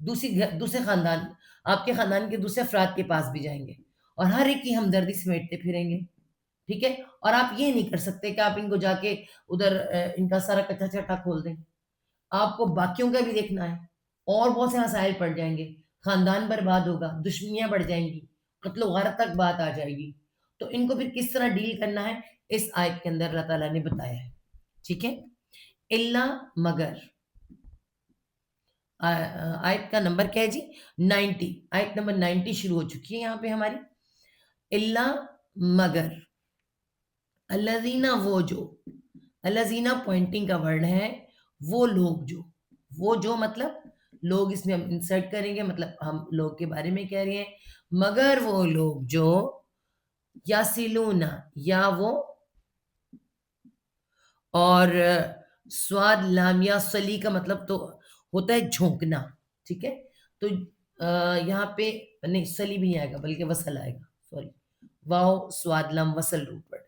دوسرے خاندان، آپ کے خاندان کے دوسرے افراد کے پاس بھی جائیں گے اور ہر ایک کی ہمدردی سمیٹتے پھریں گے، ٹھیک ہے؟ اور آپ یہ نہیں کر سکتے کہ آپ ان کو جا کے ادھر ان کا سارا کچا چٹا کھول دیں، آپ کو باقیوں کا بھی دیکھنا ہے، اور بہت سے مسائل پڑ جائیں گے، خاندان برباد ہوگا، دشمنیاں بڑھ جائیں گی، قتل و غارت تک بات آ جائے گی، تو ان کو پھر کس طرح ڈیل کرنا ہے اس آیت کے اندر اللہ تعالیٰ نے بتایا ہے، ٹھیک ہے؟ اللہ مگر آیت کا نمبر کیا ہے جی؟ 90، آیت نمبر 90 شروع ہو چکی ہے یہاں پہ ہماری، اللہ مگر، الذین وہ جو، الذین پوائنٹنگ کا ورڈ ہے، وہ لوگ جو، وہ جو مطلب لوگ اس میں ہم انسرٹ کریں گے، مطلب ہم لوگ کے بارے میں کہہ رہے ہیں، مگر وہ لوگ جو یاسلون، یا وہ اور سواد لام یا سلی کا مطلب تو ہوتا ہے جھونکنا، ٹھیک ہے؟ تو یہاں پہ نہیں سلی بھی نہیں آئے گا بلکہ وصل آئے گا، سوری، واو سواد لام وصل روپ پڑ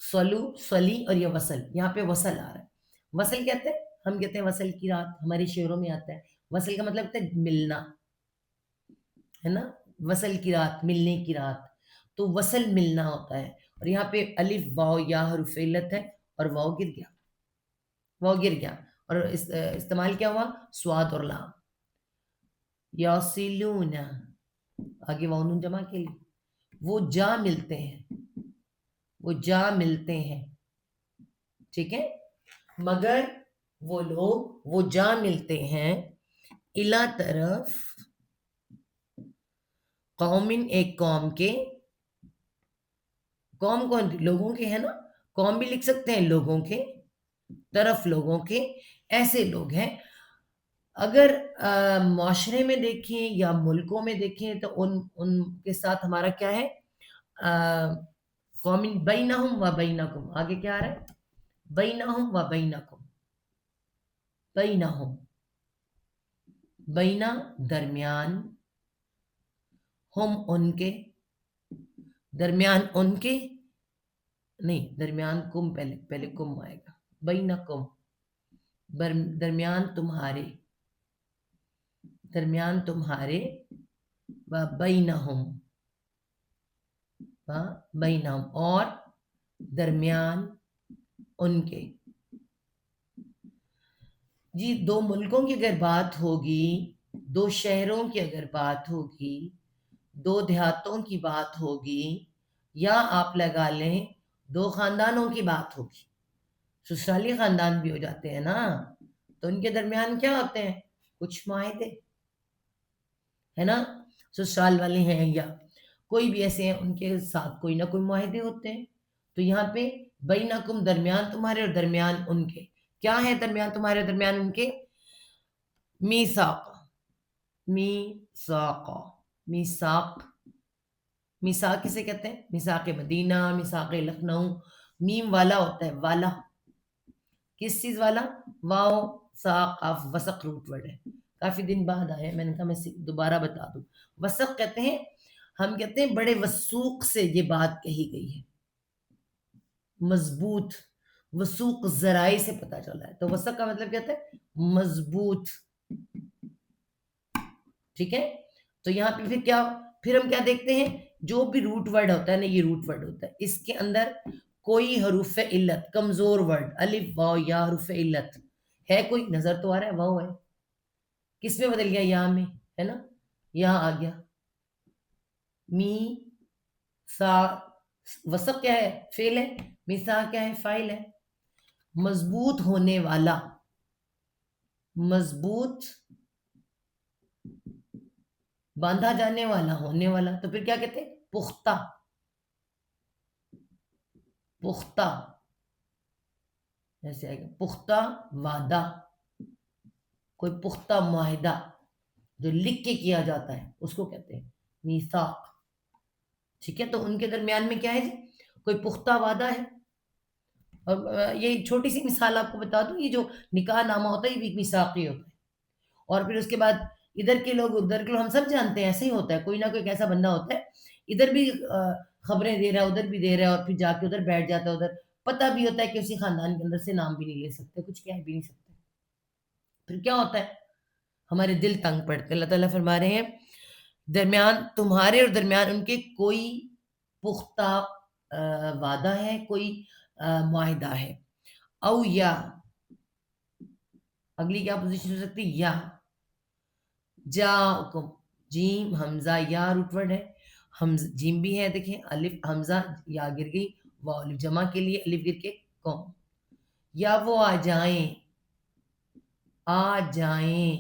سلو سلی اور یہ وصل، یہاں پہ وصل آ رہا ہے، وصل کہتے ہیں، ہم کہتے ہیں وصل کی رات، ہمارے شعروں میں آتا ہے، وصل کا مطلب ہوتا ہے ملنا، ہے نا؟ وصل کی رات، ملنے کی رات، تو وصل ملنا ہوتا ہے، اور یہاں پہ الف واو یا حرف علت ہے اور واو گر گیا، واو گر گیا، اور استعمال کیا ہوا؟ سواد اور لام، یاسلون، آگے واو نون جمع کے لیے، وہ جا ملتے ہیں، وہ جا ملتے ہیں، ٹھیک ہے؟ مگر وہ لوگ وہ جا ملتے ہیں، الا طرف، قومن ایک قوم کے، قوم کون؟ لوگوں کے، ہے نا؟ قوم بھی لکھ سکتے ہیں، لوگوں کے طرف، لوگوں کے، ایسے لوگ ہیں، اگر معاشرے میں دیکھیں یا ملکوں میں دیکھیں تو ان کے ساتھ ہمارا کیا ہے؟ قوم بینہم و بینکم، آگے کیا آ رہا ہے؟ بینہم و بینکم، بینہم، بینا درمیان، ہم ان کے، درمیان ان کے، نہیں درمیان کم، پہلے کم آئے گا، بینکم، درمیان تمہارے، درمیان تمہارے، و بینہم، و بینہم، اور درمیان ان کے، جی دو ملکوں کی اگر بات ہوگی، دو شہروں کی اگر بات ہوگی، دو دیہاتوں کی بات ہوگی، یا آپ لگا لیں دو خاندانوں کی بات ہوگی، سسرالی خاندان بھی ہو جاتے ہیں نا، تو ان کے درمیان کیا ہوتے ہیں؟ کچھ معاہدے، ہے نا؟ سسرال والے ہیں یا کوئی بھی ایسے ہیں، ان کے ساتھ کوئی نہ کوئی معاہدے ہوتے ہیں، تو یہاں پہ بینکم، درمیان تمہارے اور درمیان ان کے، کیا ہے درمیان تمہارے اور درمیان ان کے؟ میثاق، میثاق، میثاق، میثاق کسے کہتے ہیں؟ میثاق مدینہ، میثاق لکھنؤ، میم والا ہوتا ہے، والا، کس چیز والا؟ واو ساق آف وسق روٹ ورڈ ہے، کافی دن بعد آیا، میں نے کہا میں دوبارہ بتا دوں، وسق کہتے ہیں، ہم کہتے ہیں بڑے وثوق سے یہ بات کہی گئی ہے، مضبوط، وثوق ذرائع سے پتہ چلا ہے، تو وسق کا مطلب کہتا ہے مضبوط، ٹھیک ہے؟ تو یہاں پہ پھر کیا، پھر ہم کیا دیکھتے ہیں؟ جو بھی روٹ ورڈ ہوتا ہے نا، یہ روٹ ورڈ ہوتا ہے، اس کے اندر کوئی حروف علت، کمزور ورڈ، الف واو یا حروف علت ہے کوئی؟ نظر تو آ رہا ہے، واو ہے، کس میں بدل گیا؟ یہاں میں، ہے نا؟ یہاں آ گیا می سا، وسق کیا ہے؟ فعل ہے، میسا کیا ہے؟ فاعل ہے، مضبوط ہونے والا، مضبوط، باندھا جانے والا، ہونے والا، تو پھر کیا کہتے ہیں؟ پختہ، پختہ، ایسے آئے گا، پختہ وعدہ، کوئی پختہ معاہدہ جو لکھ کے کیا جاتا ہے اس کو کہتے ہیں میثاق، ٹھیک ہے؟ تو ان کے درمیان میں کیا ہے جی؟ کوئی پختہ وعدہ ہے، اور یہ چھوٹی سی مثال آپ کو بتا دوں، یہ جو نکاح نامہ ہوتا ہے یہ بھی ایک میثاقی ہوتا ہے، اور پھر اس کے بعد ادھر کے لوگ ادھر کے لوگ، ہم سب جانتے ہیں ایسے ہی ہوتا ہے، کوئی نہ کوئی ایسا بندہ ہوتا ہے ادھر بھی خبریں دے رہا ہے، ادھر بھی دے رہا ہے، اور پھر جا کے ادھر بیٹھ جاتا ہے، ادھر پتہ بھی ہوتا ہے کہ اسی خاندان کے اندر سے نام بھی نہیں لے سکتے، کچھ کہہ بھی نہیں سکتے، پھر کیا ہوتا ہے؟ ہمارے دل تنگ پڑتے ہیں. اللہ تعالیٰ فرما رہے ہیں درمیان تمہارے اور درمیان ان کے کوئی پختہ وعدہ ہے، کوئی معاہدہ ہے. او یا اگلی کیا پوزیشن ہو سکتی؟ یا جاءکم، جیم حمزہ یا روٹ ورڈ ہے، جیم بھی ہے، دیکھیں الف حمزہ یا گر گئی، واو الف جمع کے لیے الف گر کے قوم. یا وہ آ جائیں، آ جائیں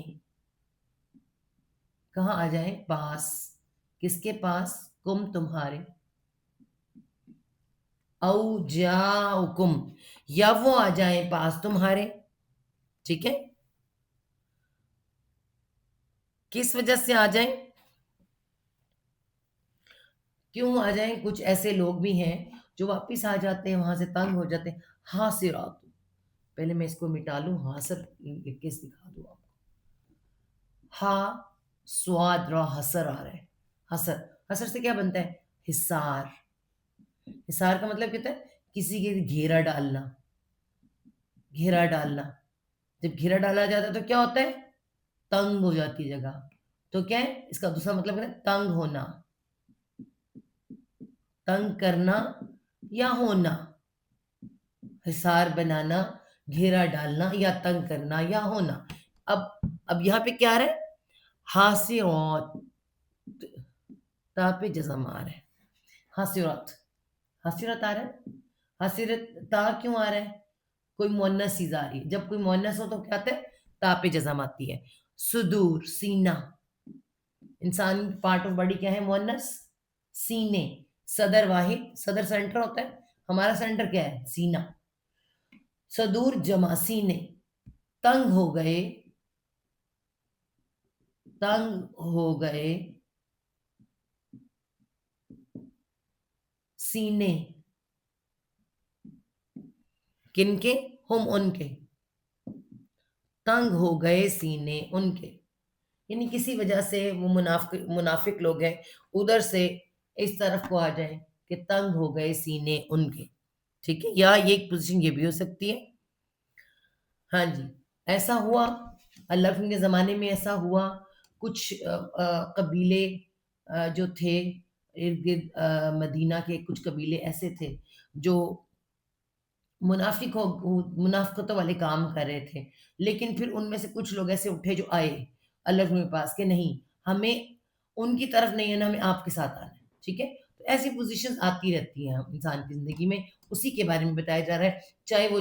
کہاں آ جائیں؟ پاس. کس کے پاس؟ کم تمہارے. او جاؤکم، یا وہ آ جائیں پاس تمہارے. ٹھیک ہے، کس وجہ سے آ جائیں؟ کیوں آ جائیں؟ کچھ ایسے لوگ بھی ہیں جو واپس آ جاتے ہیں وہاں سے، تنگ ہو جاتے ہیں. حاصرات، پہلے میں اس کو مٹا لوں، حاصر لکھ کے دکھا دوں آپ کو. ہا سواد را حسر آ رہا ہے. حسر، حسر سے کیا بنتا ہے؟ حصار. حصار کا مطلب کہتا ہے کسی کے گھیرا ڈالنا. گھیرا ڈالنا، جب گھیرا ڈالا جاتا ہے تو کیا ہوتا ہے؟ تنگ ہو جاتی جگہ. تو کیا ہے اس کا دوسرا مطلب ہے تنگ ہونا، تنگ کرنا یا ہونا. حصار بنانا، گھیرا ڈالنا یا تنگ کرنا یا ہونا. اب یہاں پہ کیا آ رہا ہے؟ حاصرات، تا پہ جزم آ رہا ہے. حاصرات، حاصرت آ رہا ہے. حاصرت تا کیوں آ رہا ہے؟ کوئی مؤنث چیز آ رہی ہے. جب کوئی مؤنث ہو تو کیا آتا ہے؟ تا پہ جزم آتی ہے. صدور، سینہ. انسان پارٹ آف باڈی کیا ہے؟ مؤنث سینے. صدر واحد، صدر سینٹر ہوتا ہے، ہمارا سینٹر کیا ہے؟ سینہ. صدور جمع سینے. تنگ ہو گئے، تنگ ہو گئے سینے. کن کے؟ ہم ان کے. تنگ ہو گئے سینے ان کے، یعنی کسی وجہ سے وہ منافق لوگ ہیں ادھر سے اس طرف کو آ جائیں کہ تنگ ہو گئے سینے ان کے. ٹھیک ہے، یا یہ ایک پوزیشن یہ بھی ہو سکتی ہے. ہاں جی، ایسا ہوا اللہ کے زمانے میں، ایسا ہوا کچھ قبیلے جو تھے ارد گرد مدینہ کے، کچھ قبیلے ایسے تھے جو منافقتوں والے کام کر رہے تھے. لیکن پھر ان میں سے کچھ لوگ ایسے اٹھے جو آئے اللہ کے پاس کہ نہیں، ہمیں ان کی طرف نہیں آنا، ہمیں آپ کے ساتھ آنا ہے. ٹھیک ہے، تو ایسی پوزیشن آتی رہتی ہیں انسان کی زندگی میں. اسی کے بارے میں بتایا جا رہا ہے، چاہے وہ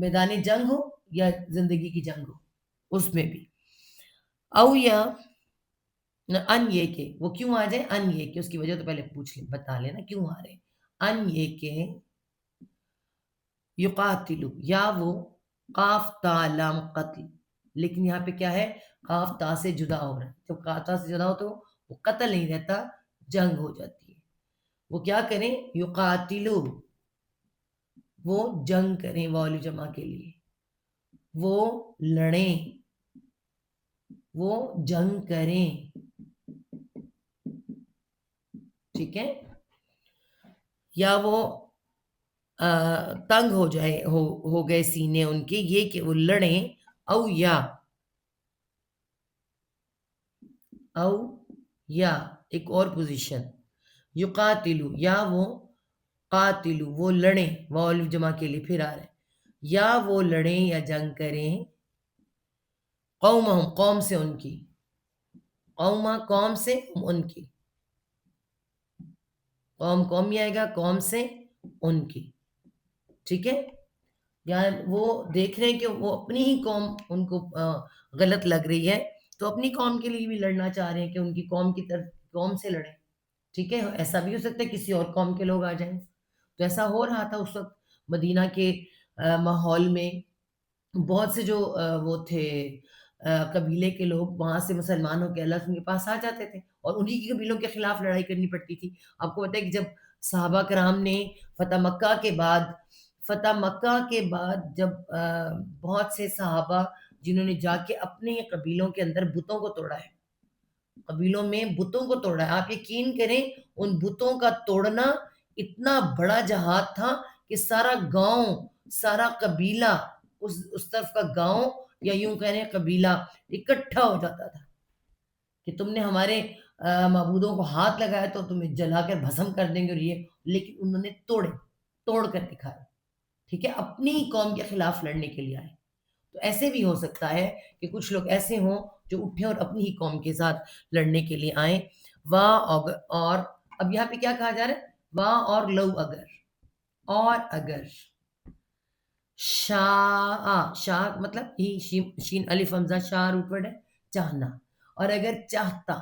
میدان جنگ ہو یا زندگی کی جنگ ہو، اس میں بھی. او یا ان یہ کہ وہ کیوں آ جائے؟ ان یہ کہ اس کی وجہ تو پہلے پوچھ لیں، بتا لینا کیوں آ رہے. ان یہ کہ یقاتلو، یا وہ قاف تا لام قتل، لیکن یہاں پہ کیا ہے؟ قاف تا سے جدا ہو رہا ہے. جب قاف تا سے جدا ہو تو وہ قتل نہیں رہتا، جنگ ہو جاتی ہے. وہ کیا کریں؟ یقاتلو، وہ جنگ کریں، والی جمع کے لیے، وہ لڑیں، وہ جنگ کریں. ٹھیک ہے، یا وہ تنگ ہو جائے، ہو گئے سینے ان کے، یہ کہ وہ لڑیں. او یا ایک اور پوزیشن، یقاتلو، یا وہ قاتلو، وہ لڑیں، واو جمع کے لیے پھر آ رہے ہیں، یا وہ لڑیں یا جنگ کریں قومہم، قوم سے ان کی، قومہ قوم سے، ان کی. قوم ہی آئے گا، قوم سے ان کی. ٹھیک ہے، یعنی وہ دیکھ رہے ہیں کہ وہ اپنی ہی قوم ان کو غلط لگ رہی ہے، تو اپنی قوم کے لیے بھی لڑنا چاہ رہے ہیں کہ ان کی قوم کی طرف، قوم سے لڑیں. ٹھیک ہے، ایسا بھی ہو سکتا ہے کسی اور قوم کے لوگ آ جائیں. تو ایسا ہو رہا تھا اس وقت مدینہ کے ماحول میں. بہت سے جو وہ تھے قبیلے کے لوگ، وہاں سے مسلمان ہو کے اللہ کے پاس آ جاتے تھے اور انہی کی قبیلوں کے خلاف لڑائی کرنی پڑتی تھی. آپ کو پتہ ہے کہ جب صحابہ کرام نے فتح مکہ کے بعد جب بہت سے صحابہ جنہوں نے جا کے اپنے قبیلوں کے اندر بتوں کو توڑا ہے، قبیلوں میں بتوں کو توڑا ہے. آپ یقین کریں ان بتوں کا توڑنا اتنا بڑا جہاد تھا کہ سارا گاؤں، سارا قبیلہ، اس طرف کا گاؤں یا یوں کہنے قبیلہ اکٹھا ہو جاتا تھا کہ تم نے ہمارے معبودوں کو ہاتھ لگایا تو تمہیں جلا کر بھسم کر دیں گے، اور یہ لیکن انہوں نے توڑ کر دکھایا، ٹھیک ہے، اپنی ہی قوم کے خلاف لڑنے کے لیے آئے۔ تو ایسے بھی ہو سکتا ہے کہ کچھ لوگ ایسے ہوں جو اٹھیں اور اپنی ہی قوم کے ساتھ لڑنے کے لیے آئیں۔ اور اب یہاں پہ کیا کہا جا رہا ہے؟ واہ اور لو اگر، اور اگر شاہ مطلب ہی شین الف حمزہ شاہ روٹ ورڈ ہے، چاہنا، اور اگر چاہتا،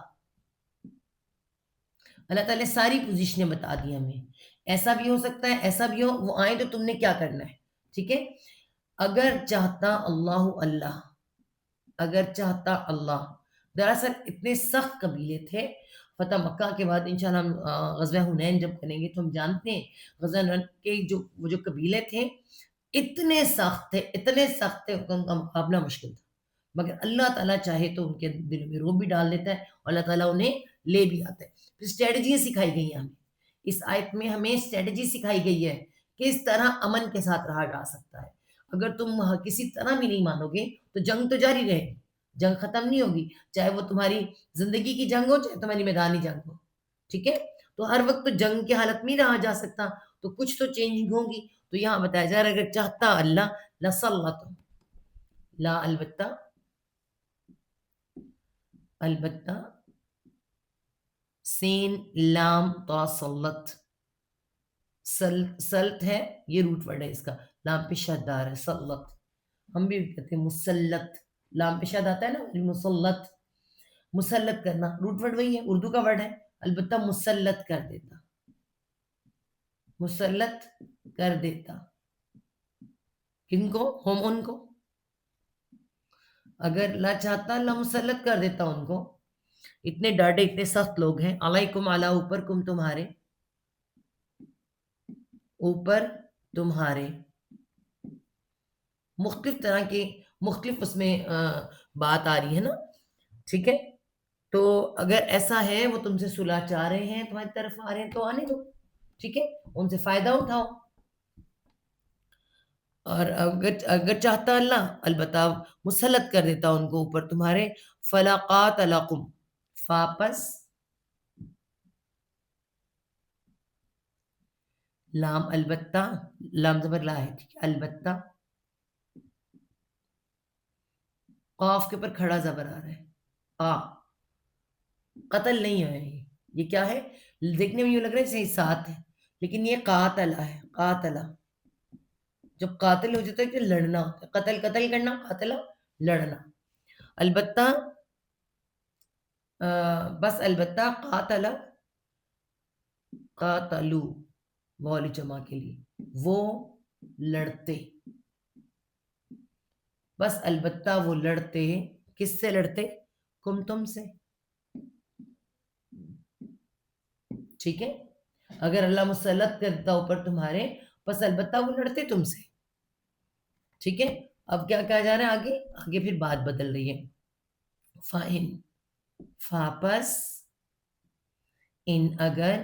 اللہ تعالیٰ نے ساری پوزیشنیں بتا دی ہمیں، ایسا بھی ہو سکتا ہے ایسا بھی ہو، وہ آئیں تو تم نے کیا کرنا ہے، ٹھیک ہے۔ اگر چاہتا اللہ، اگر چاہتا اللہ، دراصل اتنے سخت قبیلے تھے، فتح مکہ کے بعد انشاءاللہ ہم غزوہ حنین جب کریں گے تو ہم جانتے ہیں غزوہ حنین کے وہ جو قبیلے تھے اتنے سخت تھے کہ ان کا مقابلہ مشکل تھا، مگر اللہ تعالیٰ چاہے تو ان کے دل میں روب بھی ڈال دیتا ہے اور اللہ تعالیٰ انہیں لے بھی آتا ہے۔ پھر اسٹریٹجی سکھائی گئی ہیں ہمیں، اس آیت میں ہمیں اسٹریٹجی سکھائی گئی ہے کہ اس طرح امن کے ساتھ رہا جا سکتا ہے۔ اگر تم کسی طرح بھی نہیں مانو گے تو جنگ تو جاری رہے گی، جنگ ختم نہیں ہوگی، چاہے وہ تمہاری زندگی کی جنگ ہو چاہے تمہاری میدانی جنگ ہو، ٹھیک ہے۔ تو ہر وقت تو جنگ کی حالت میں رہا جا سکتا، تو کچھ تو چینجنگ ہوگی۔ تو یہاں بتایا جا رہا ہے اگر چاہتا اللہ لسلط، لا البتہ سین لام تا سلط، سلط ہے، یہ روٹ ورڈ ہے اس کا، لام پہ شد آ رہا ہے، سلط، ہم بھی کہتے ہیں مسلط، لام پہ شد آتا ہے نا، مسلط، مسلط کرنا، روٹ ورڈ وہی ہے، اردو کا ورڈ ہے، البتہ مسلط کر دیتا، مسلط کر دیتا، کن کو؟ ہم ان کو، اگر اللہ چاہتا اللہ مسلط کر دیتا ان کو، اتنے ڈاڈے اتنے سخت لوگ ہیں، علیکم علی اوپر، کم تمہارے اوپر، تمہارے، مختلف طرح کے مختلف اس میں بات آ رہی ہے نا، ٹھیک ہے۔ تو اگر ایسا ہے وہ تم سے صلح چاہ رہے ہیں، تمہاری طرف آ رہے ہیں تو آنے دو، ٹھیک ہے، ان سے فائدہ اٹھاؤ۔ اور اگر چاہتا اللہ البتہ مسلط کر دیتا ان کو اوپر تمہارے، فلاقات لکم، فاپس لام البتہ، لام زبر لا ہے، ٹھیک ہے، البتہ قاف کے اوپر کھڑا زبر آ رہا ہے، قتل نہیں ہے، یہ کیا ہے؟ دیکھنے میں یوں لگ رہا ہے صحیح ساتھ ہے، لیکن یہ قاتلہ ہے، قاتلہ، جب قاتل ہو جاتا ہے کہ لڑنا ہوتا ہے، قتل کرنا، قاتلہ لڑنا، البتہ بس البتہ قاتلو والی جمع کے لیے وہ لڑتے، بس البتہ وہ لڑتے، کس سے لڑتے؟ تم سے، ٹھیک ہے، اگر اللہ مسلط کرتا اوپر تمہارے، بس البتہ وہ لڑتے تم سے، ٹھیک ہے۔ اب کیا کہا جا رہا ہے آگے پھر بات بدل رہی ہے، فَإِن، فاپس، ان اگر،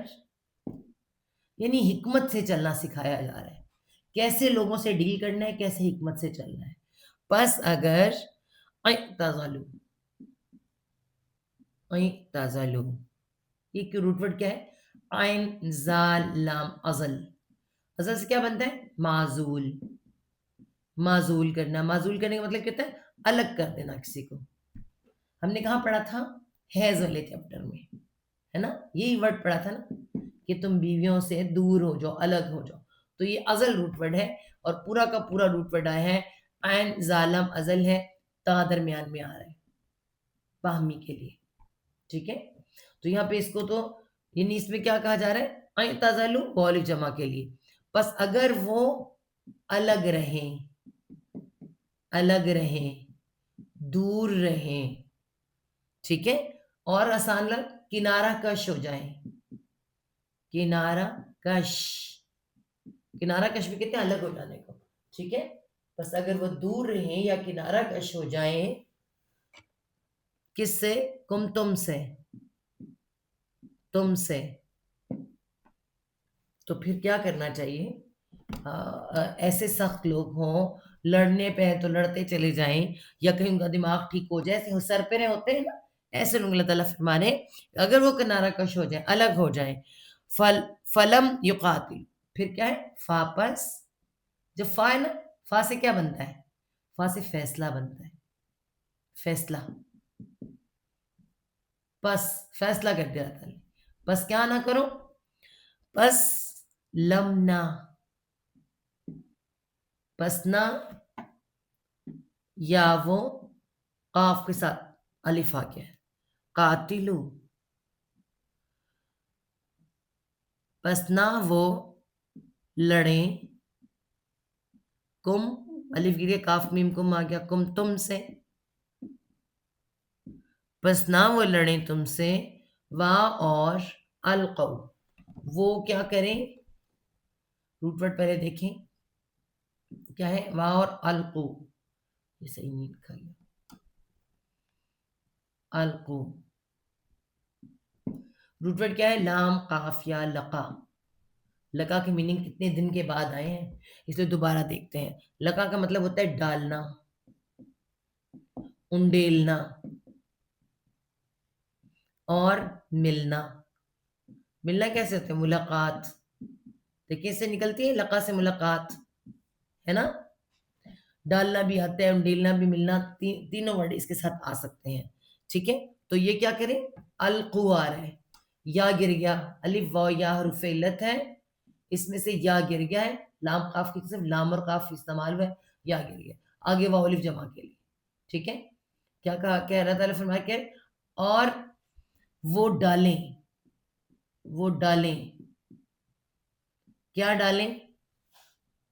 یعنی حکمت سے چلنا سکھایا جا رہا ہے، کیسے لوگوں سے ڈیل کرنا ہے، کیسے حکمت سے چلنا ہے۔ پس اگر اعتزلوا، اعتزلوا، یہ روٹ ورڈ کیا ہے؟ عین زال لام ازل، ازل سے کیا بنتا ہے؟ معزول، معزول کرنا، معزول کرنے کا مطلب کہتا ہے الگ کر دینا کسی کو۔ ہم نے کہاں پڑھا تھا؟ حیض والے چیپٹر میں، ہے نا، یہی ورڈ پڑھا تھا نا کہ تم بیویوں سے دور ہو جاؤ، الگ ہو جاؤ، تو یہ ازل روٹ ورڈ ہے، اور پورا کا پورا روٹ ورڈ آیا ہے عین ظالم ازل ہے، تا درمیان میں آ رہا ہے باہمی کے لیے، ٹھیک ہے۔ تو یہاں پہ اس کو تو یعنی اس میں کیا کہا جا رہا ہے؟ اعتزلوا والی جمع کے لیے، بس اگر وہ الگ رہیں، الگ رہیں، دور رہیں، ٹھیک ہے، اور آسان لگ کنارہ کش ہو جائیں، کنارہ کش، کنارہ کش بھی کہتے ہیں الگ ہو جانے کو، ٹھیک ہے، بس اگر وہ دور رہیں یا کنارہ کش ہو جائیں، کس سے؟ تم سے، تم سے، تو پھر کیا کرنا چاہیے؟ ایسے سخت لوگ ہوں لڑنے پہ ہے تو لڑتے چلے جائیں، یا کہیں ان کا دماغ ٹھیک ہو جائے، ایسے سرپرے ہوتے ہیں نا، ایسے لوگ اللہ تعالیٰ فرمانے اگر وہ کنارہ کش ہو جائیں، الگ ہو جائیں، فلم یقاتل، پھر کیا ہے فاپس، جب فا ہے نا، فا سے کیا بنتا ہے؟ فا سے فیصلہ بنتا ہے، فیصلہ، پس فیصلہ کر دیا اللہ تعالیٰ، پس کیا نہ کرو، پس لمنا، پس نہ، یا وہ قاف کے ساتھ الف آ گیا ہے، قاتلو، پس نہ وہ لڑیں، کم، الف گریے کاف میم کم آ گیا، کم تم سے، پس نہ وہ لڑیں تم سے، وا اور القو، وہ کیا کریں، روٹ ورڈ پہلے دیکھیں کیا ہے، وا اور القو، یہ صحیح نہیں لکھا گیا، القو، روٹ ورڈ کیا ہے، لام قاف یا لقا، لقا کے میننگ کتنے دن کے بعد آئے ہیں، اس لیے دوبارہ دیکھتے ہیں، لقا کا مطلب ہوتا ہے ڈالنا، انڈیلنا اور ملنا، ملنا کیسے ہوتا ہے، ملاقات، دیکھیں سے نکلتی ہے لقا سے ملاقات، ہے نا، ڈالنا بھی آتا ہے، انڈیلنا بھی، ملنا، تینوں ورڈ اس کے ساتھ آ سکتے ہیں، ٹھیک ہے، تو یہ کیا کریں، القو آ رہا ہے، یا گر گیا، الف واو یا حروف علت ہے، اس میں سے یا گر گیا ہے، لام قاف کی صرف لام اور قاف استعمال ہوا ہے، یا گر گیا، آگے واو الف جمع کے لیے، ٹھیک ہے، کیا کہا کہ اللہ تعالیٰ فرمایا کہ اور وہ ڈالیں، وہ ڈالیں، کیا ڈالیں،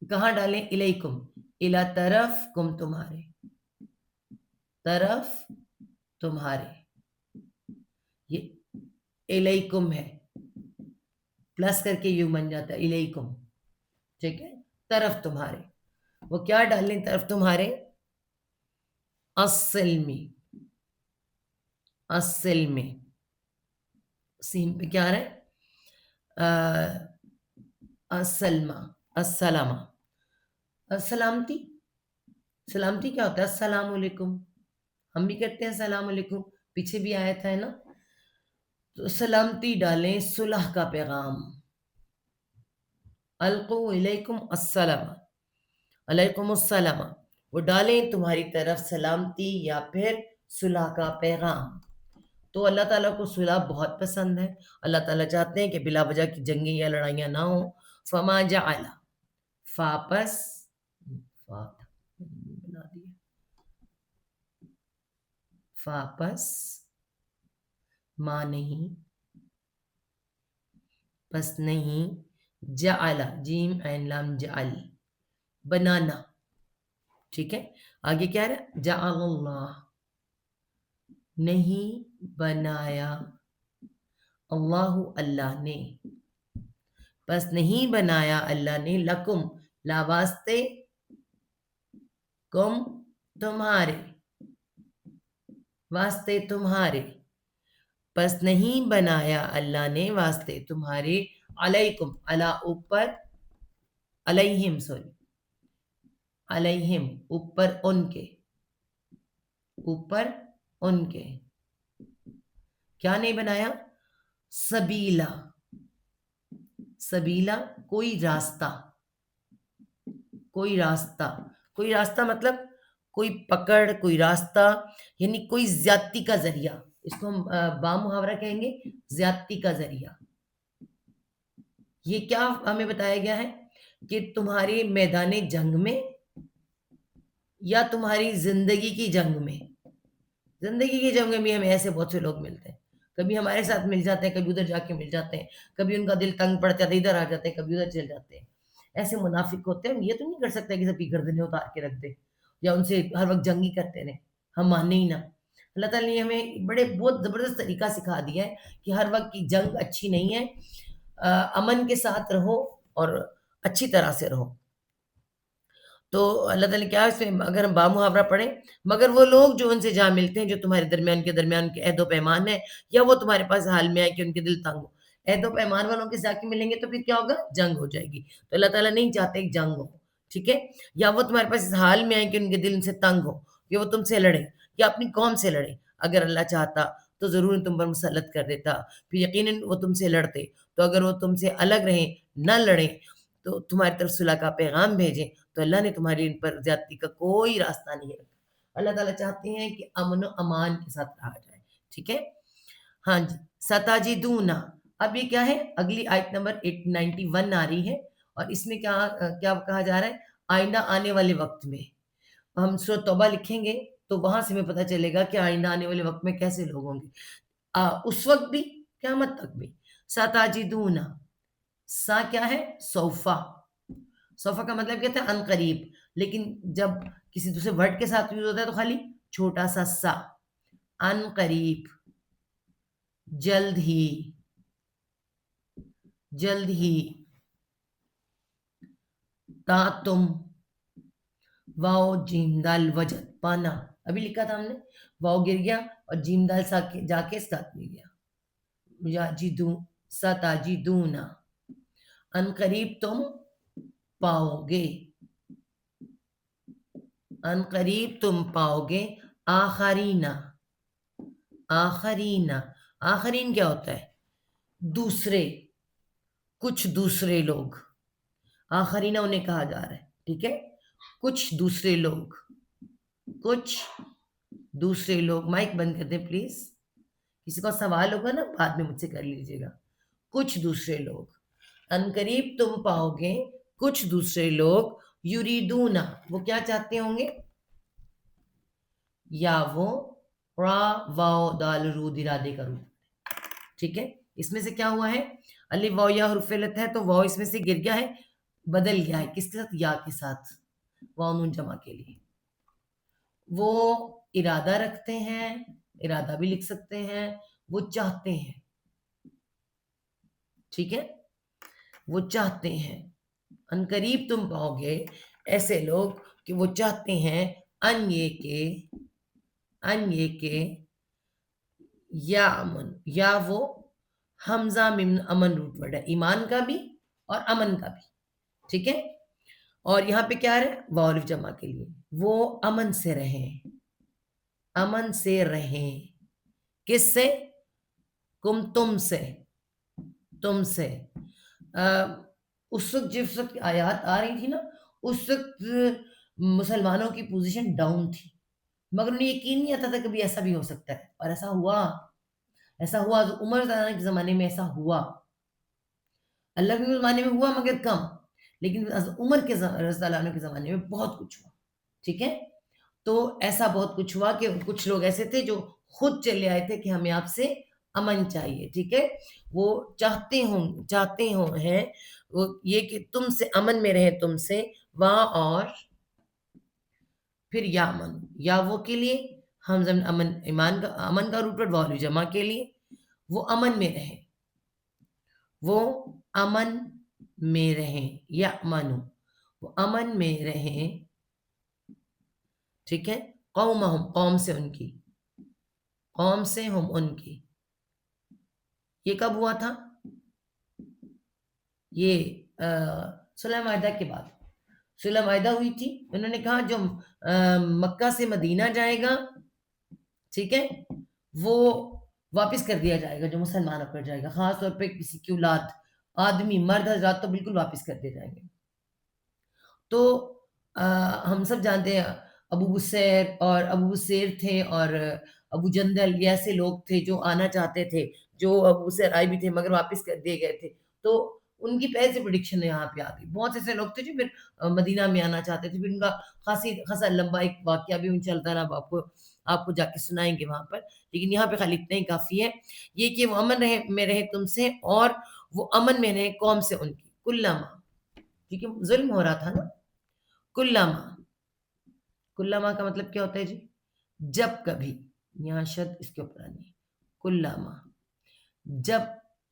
کہاں ڈالیں، الیکم، الا طرف، کم تمہارے، طرف تمہارے، یہ الیکم ہے، پلس کر کے یوں بن جاتا ہے الیکم، ٹھیک ہے، طرف تمہارے، وہ کیا ڈالیں طرف تمہارے، السلمی، السلمی، سین پہ کیا آ رہا ہے، السلمہ، السلامہ، السلامتی، سلامتی کیا ہوتا ہے، السلام علیکم، ہم بھی کہتے ہیں السلام علیکم، پیچھے بھی آیا تھا ہے نا، تو سلامتی ڈالیں، صلح کا پیغام، القو الیکم السلام، علیکم السلام، وہ ڈالیں تمہاری طرف سلامتی یا پھر صلح کا پیغام، تو اللہ تعالیٰ کو صلح بہت پسند ہے، اللہ تعالیٰ چاہتے ہیں کہ بلا وجہ کی جنگیں یا لڑائیاں نہ ہوں، فما جعل، فاپس، بنا دیا، فاپس، ماں نہیں، پس نہیں، جعل، جیم عین لام جعل، بنانا، ٹھیک ہے، آگے کیا ہے، جعل اللہ، نہیں بنایا، اللہ اللہ نے، بس نہیں بنایا اللہ نے، لکم، لا واسطے، کم تمہارے، واسطے تمہارے، بس نہیں بنایا اللہ نے واسطے تمہارے، علیکم، علی اوپر، علیہم سوری، علیہم اوپر ان کے، اوپر ان کے، کیا نہیں بنایا، سبیلا، سبیلا کوئی راستہ، کوئی راستہ، کوئی راستہ مطلب کوئی پکڑ، کوئی راستہ، یعنی کوئی زیادتی کا ذریعہ، اس کو ہم با محاورہ کہیں گے، زیادتی کا ذریعہ، یہ کیا ہمیں بتایا گیا ہے کہ تمہارے میدان جنگ میں یا تمہاری زندگی کی جنگ میں، زندگی کی جنگ میں بھی ہمیں ایسے بہت سے لوگ ملتے ہیں، کبھی ہمارے ساتھ مل جاتے ہیں، کبھی ادھر جا کے مل جاتے ہیں، کبھی ان کا دل تنگ پڑ جاتا ہے ادھر آ جاتے ہیں، کبھی ادھر چل جاتے ہیں، ایسے منافق ہوتے ہیں، ہم یہ تو نہیں کر سکتے کہ سب کی گردنیں اتار کے رکھ دیں یا ان سے ہر وقت جنگ ہی کرتے رہیں، ہم مانے ہی نہ، اللہ تعالیٰ نے ہمیں بہت زبردست طریقہ سکھا دیا ہے کہ ہر وقت کی جنگ اچھی نہیں ہے، امن کے ساتھ رہو اور اچھی طرح سے رہو، تو اللہ تعالیٰ نے کیا اس میں اگر ہم با محاورہ پڑھیں، مگر وہ لوگ جو ان سے جہاں ملتے ہیں جو تمہارے درمیان کے عہد و پیمان ہے، یا وہ تمہارے پاس حال میں آئے کہ ان کے دل تنگ ہو، عہد و پیمان والوں کے ساتھ ملیں گے تو پھر کیا ہوگا، جنگ ہو جائے گی، تو اللہ تعالیٰ نہیں چاہتے کہ جنگ ہو، ٹھیک ہے، یا وہ تمہارے پاس اس حال میں آئے کہ ان کے دل ان سے تنگ ہو، یا وہ تم سے لڑے یا اپنی قوم سے لڑے. اگر اللہ چاہتا تو ضرور تم پر مسلط کر دیتا، پھر یقیناً وہ تم سے لڑتے. تو اگر وہ تم سے الگ رہیں، نہ لڑیں، تو تمہاری طرف صلح کا پیغام بھیجیں، تو اللہ نے تمہاری ان پر زیادتی کا کوئی راستہ نہیں رکھا. اللہ تعالیٰ چاہتے ہیں کہ امن و امان کے ساتھ رہا جائے. ٹھیک ہے، ہاں جی. ستاجدونا، اب یہ کیا ہے؟ اگلی آیت نمبر 91 آ رہی ہے، اور اس میں کیا کیا کہا جا رہا ہے؟ آئندہ آنے والے وقت میں. ہم سورۃ توبہ لکھیں گے تو وہاں سے ہمیں پتہ چلے گا کہ آئندہ آنے والے وقت میں کیسے لوگ ہوں گے. اس وقت بھی، قیامت تک بھی. ستاجدونا، سا کیا ہے؟ سوفا. سوفا کا مطلب کیا تھا؟ ان قریب. لیکن جب کسی دوسرے ورڈ کے ساتھ یوز ہوتا ہے تو خالی چھوٹا سا سا. ان قریب، جلد ہی، جلد ہی. تا تم، واؤ جیم دال وجد، پانا. ابھی لکھا تھا ہم نے، واؤ گر گیا اور جیم دال جا کے ساتھ میں گیا. یا جدو، ستاجدونا، ان قریب تم پاؤ گے، ان قریب تم پاؤ گے. آخرینا، آخرینا، آخرین کیا ہوتا ہے؟ دوسرے، کچھ دوسرے لوگ. آخرینا انہیں کہا جا رہا ہے. ٹھیک ہے، کچھ دوسرے لوگ، کچھ دوسرے لوگ. مائک بند کر دیں پلیز، کسی کا سوال ہوگا نا بعد میں مجھ سے کر لیجیے گا. کچھ دوسرے لوگ، ان قریب تم پاؤ گے کچھ دوسرے لوگ. یریدونا، وہ کیا چاہتے ہوں گے؟ یا وہ را واو دال رود ارادے کروں. ٹھیک ہے، اس میں سے کیا ہوا ہے؟ الف واو یا حرف علت ہے تو واو اس میں سے گر گیا ہے، بدل گیا ہے کس کے ساتھ؟ یا کے ساتھ، واو نون جمع کے لیے. وہ ارادہ رکھتے ہیں، ارادہ بھی لکھ سکتے ہیں، وہ چاہتے ہیں. ٹھیک ہے، وہ چاہتے ہیں. ان قریب تم پاؤ گے ایسے لوگ کہ وہ چاہتے ہیں ان یہ کہ یا امن، یا وہ حمزہ من امن روٹ ورڈ ہے، ایمان کا بھی اور امن کا بھی. ٹھیک ہے، اور یہاں پہ کیا ہے؟ واو الف جمع کے لیے. وہ امن سے رہیں، امن سے رہیں. کس سے؟ تم سے، تم سے. اس وقت جس وقت آیات آ رہی تھی نا، اس وقت مسلمانوں کی پوزیشن ڈاؤن تھی، مگر انہیں یقین نہیں آتا تھا کبھی ایسا بھی ہو سکتا ہے، اور ایسا ہوا. ایسا ہوا عمر رضی اللہ عنہ کے زمانے میں، ایسا ہوا. اللہ کے زمانے میں ہوا مگر کم، لیکن عمر کے رضی اللہ عنہ کے زمانے میں بہت کچھ ہوا. ٹھیک ہے، تو ایسا بہت کچھ ہوا کہ کچھ لوگ ایسے تھے جو خود چلے آئے تھے کہ ہمیں آپ سے امن چاہیے. ٹھیک ہے، وہ چاہتے ہیں وہ یہ کہ تم سے امن میں رہے، تم سے. وہاں اور پھر یا امن، یا وہ کے لیے حمزہ امن، ایمان کا امن کا روٹ واو جمع کے لیے. وہ امن میں رہیں، وہ امن میں رہیں. یا امنو، وہ امن میں رہیں. ٹھیک ہے، قومہم، قوم سے ان کی، قوم سے ہم ان کی. یہ کب ہوا تھا؟ یہ صلح معاہدہ کے بعد. صلح معاہدہ ہوئی تھی، انہوں نے کہا جو مکہ سے مدینہ جائے گا، ٹھیک ہے، وہ واپس کر دیا جائے گا. جو مسلمان ہو کر جائے گا، خاص طور پہ کسی کی اولاد، آدمی مرد حضرات تو بالکل واپس کر دیے جائیں گے. تو ہم سب جانتے ہیں ابو بصیر اور ابو بصیر تھے، اور ابو جندل، یہ ایسے لوگ تھے جو آنا چاہتے تھے، جو ابو بصیر آئے بھی تھے مگر واپس کر دیے گئے تھے. تو ان کی پہلے سے پریڈکشن یہاں پہ آ گئی. بہت ایسے لوگ تھے جو پھر مدینہ میں آنا چاہتے تھے. پھر ان کا خاصا لمبا ایک واقعہ بھی ان چلتا رہا، آپ کو جا کے سنائیں گے وہاں پر، لیکن یہاں پہ خالی اتنا ہی کافی ہے. یہ کہ وہ امن میں رہے تم سے، اور وہ امن میں رہے قوم سے ان کی. کلما، کیونکہ ظلم ہو رہا تھا نا. کلما، کلما کا مطلب کیا ہوتا ہے جی؟ جب کبھی. یہاں شد اس کے اوپر آنی ہے. کلما، جب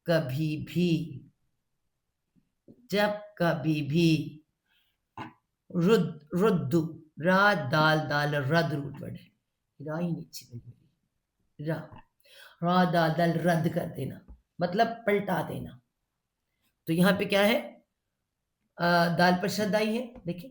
کبھی بھی، جب کبھی بھی. ردو، را دال رد روٹ ورڈ ہے، را ہی نیچے بنی، را دال رد کر دینا، مطلب پلٹا دینا. تو یہاں پہ کیا ہے؟ دال پر شد آئی ہے، دیکھیں.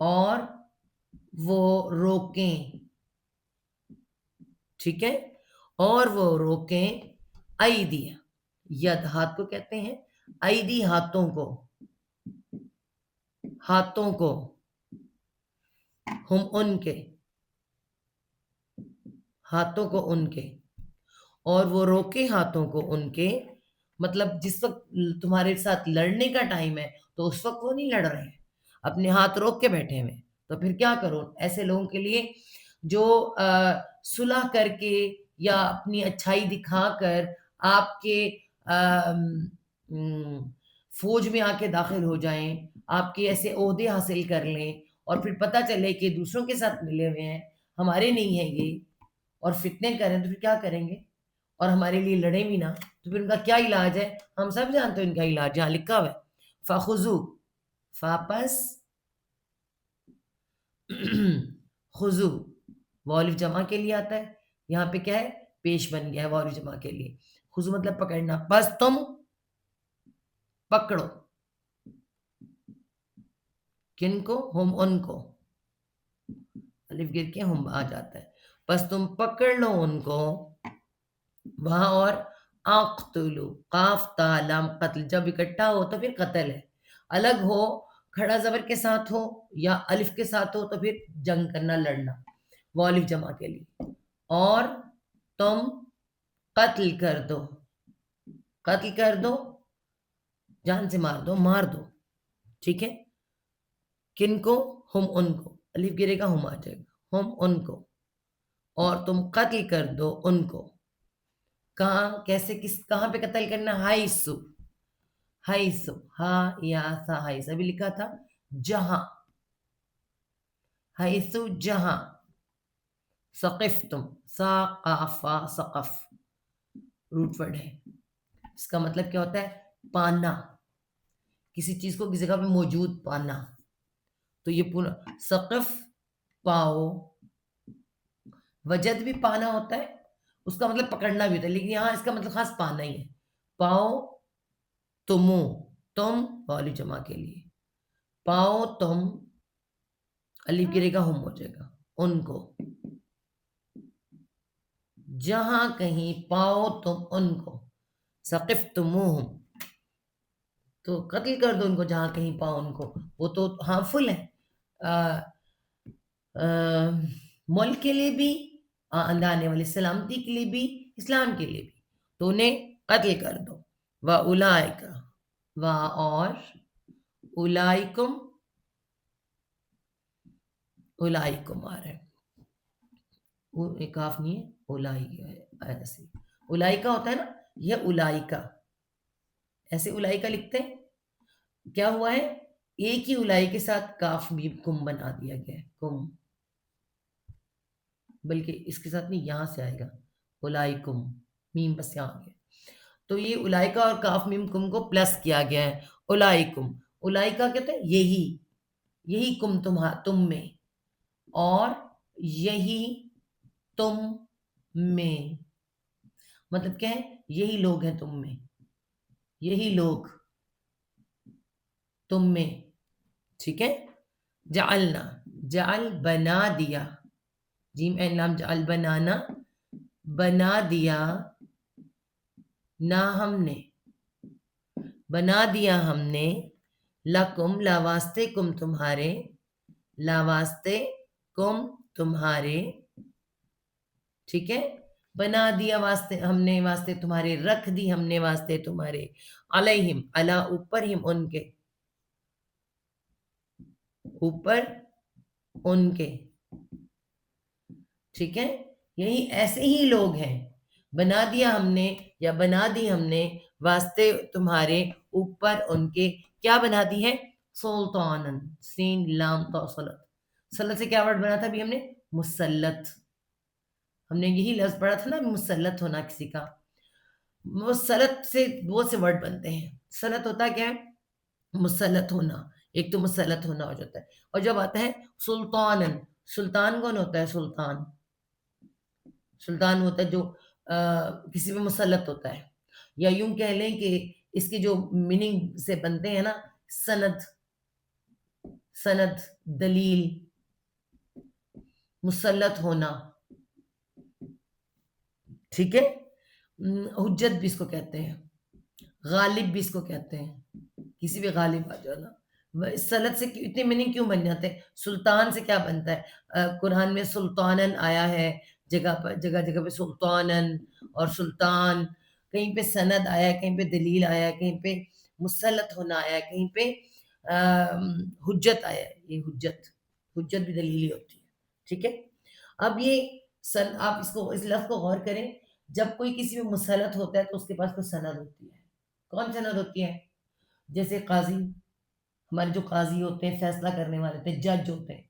اور وہ روکیں، ٹھیک ہے، اور وہ روکیں ایدیا، ید ہاتھ کو کہتے ہیں، ایدی ہاتھوں کو، ہاتھوں کو، ہم ان کے، ہاتھوں کو ان کے، اور وہ روکے ہاتھوں کو ان کے، مطلب جس وقت تمہارے ساتھ لڑنے کا ٹائم ہے تو اس وقت وہ نہیں لڑ رہے ہیں، اپنے ہاتھ روک کے بیٹھے ہوئے، تو پھر کیا کرو ایسے لوگوں کے لیے جو صلح کر کے یا اپنی اچھائی دکھا کر آپ کے آم، م، فوج میں آ کے داخل ہو جائیں، آپ کے ایسے عہدے حاصل کر لیں، اور پھر پتہ چلے کہ دوسروں کے ساتھ ملے ہوئے ہیں، ہمارے نہیں ہیں یہ، اور فتنے کریں تو پھر کیا کریں گے، اور ہمارے لیے لڑیں بھی نہ، تو پھر ان کا کیا علاج ہے، ہم سب جانتے ہیں ان کا علاج جہاں لکھا ہوا ہے، فخذو، فاپس، خضو، والف جمع کے لیے آتا ہے، یہاں پہ کیا ہے، پیش بن گیا ہے والف جمع کے لیے، خضو مطلب پکڑنا، بس تم پکڑو، کن کو، ہم ان کو، الف گر کے ہم آ جاتا ہے، بس تم پکڑ لو ان کو، وہاں، اور اقتلو، قاف تا لام قتل، جب اکٹھا ہو تو پھر قتل ہے، الگ ہو کھڑا زبر کے ساتھ ہو یا الف کے ساتھ ہو تو پھر جنگ کرنا، لڑنا، وہ الف جمع کے لیے، اور تم قتل کر دو، قتل کر دو، جان سے مار دو، مار دو، ٹھیک ہے، کن کو، ہم ان کو، الف گرے گا ہم آ جائے گا، ہم ان کو، اور تم قتل کر دو ان کو، کہاں، کیسے، کس، کہاں پہ قتل کرنا، ہائسو، ہائسو، ہا یا سا ہائس ابھی لکھا تھا، جہاں، ہائسو جہاں، ثقف تم، سا قافا ثقف، روٹ ورڈ ہے، اس کا مطلب کیا ہوتا ہے، پانا، کسی چیز کو کسی جگہ پہ موجود پانا، تو یہ پورا ثقف، پاؤ، وجد بھی پانا ہوتا ہے، اس کا مطلب پکڑنا بھی ہوتا ہے، لیکن یہاں اس کا مطلب خاص پانا ہی ہے، پاؤ تمو، تم والی جمع کے لیے، پاؤ تم، الف گرے گا ہم ہو جائے گا، ان کو، جہاں کہیں پاؤ تم ان کو، ثقفتموہم، تو قتل کر دو ان کو جہاں کہیں پاؤ ان کو، وہ تو ہارمفل ہے، ملک کے لیے بھی، آنے والی سلامتی کے لیے بھی، اسلام کے لیے بھی، تو انہیں قتل کر دو، وَأُولَٰئِکَ، اور اولائکم، اولائکم آ رہا ہے، کاف نہیں ہے، اولائی ہے، ایسے اولائکا ہوتا ہے نا، یہ اولائکا، ایسے اولائکا لکھتے ہیں، کیا ہوا ہے، ایک ہی الائی کے ساتھ کاف بھی کم بنا دیا گیا ہے، کم، بلکہ اس کے ساتھ نہیں، یہاں سے آئے گا، اولائکم، میم بس یہاں آ گیا، تو یہ اولائکا اور کاف میم کم کو پلس کیا گیا ہے، اولائکم، اولائکا کہتے ہیں یہی، یہی کم تم میں، اور یہی تم میں، مطلب کیا ہے، یہی لوگ ہیں تم میں، یہی لوگ تم میں، ٹھیک ہے، جعلنا، جعل بنا دیا، جیم این لام، جعل بنانا، بنا دیا، نہ ہم نے، بنا دیا ہم نے، لکم، لا واسطے کم تمہارے، لا واسطے کم تمہارے، ٹھیک ہے، بنا دیا واسطے ہم نے، واسطے تمہارے، رکھ دی ہم نے واسطے تمہارے، علیہم، علا اوپر، ہم ان کے، اوپر ان کے، ٹھیک ہے، یہی ایسے ہی لوگ ہیں، بنا دیا ہم نے یا بنا دی ہم نے واسطے تمہارے، اوپر ان کے، کیا بنا دی ہے، سلطانن، سین لام تو سلط، سلط سے کیا ورڈ بنا تھا ابھی ہم نے، مسلط، ہم نے یہی لفظ پڑھا تھا نا، مسلط ہونا کسی کا، مسلط سے بہت سے ورڈ بنتے ہیں، سلط ہوتا کیا ہے، مسلط ہونا، ایک تو مسلط ہونا ہو جاتا ہے، اور جب آتا ہے سلطانن، سلطان کون ہوتا ہے، سلطان، سلطان ہوتا ہے جو کسی پہ مسلط ہوتا ہے، یا یوں کہہ لیں کہ اس کی جو میننگ سے بنتے ہیں نا، سند، سند دلیل، مسلط ہونا، ٹھیک ہے. حجت بھی اس کو کہتے ہیں، غالب بھی اس کو کہتے ہیں، کسی بھی غالب آ جانا. سلط سے اتنے میننگ کیوں بن جاتے ہیں؟ سلطان سے کیا بنتا ہے؟ قرآن میں سلطانن آیا ہے، جگہ پر جگہ جگہ پہ سلطانن اور سلطان، کہیں پہ سند آیا ہے، کہیں پہ دلیل آیا ہے، کہیں پہ مسلط ہونا آیا ہے، کہیں پہ حجت آیا ہے. یہ حجت بھی دلیل ہی ہوتی ہے. ٹھیک ہے. اب یہ آپ اس لفظ کو غور کریں. جب کوئی کسی میں مسلط ہوتا ہے تو اس کے پاس کوئی سند ہوتی ہے. کون سند ہوتی ہے؟ جیسے قاضی، ہمارے جو قاضی ہوتے ہیں، فیصلہ کرنے والے ہوتے ہیں، جج ہوتے ہیں،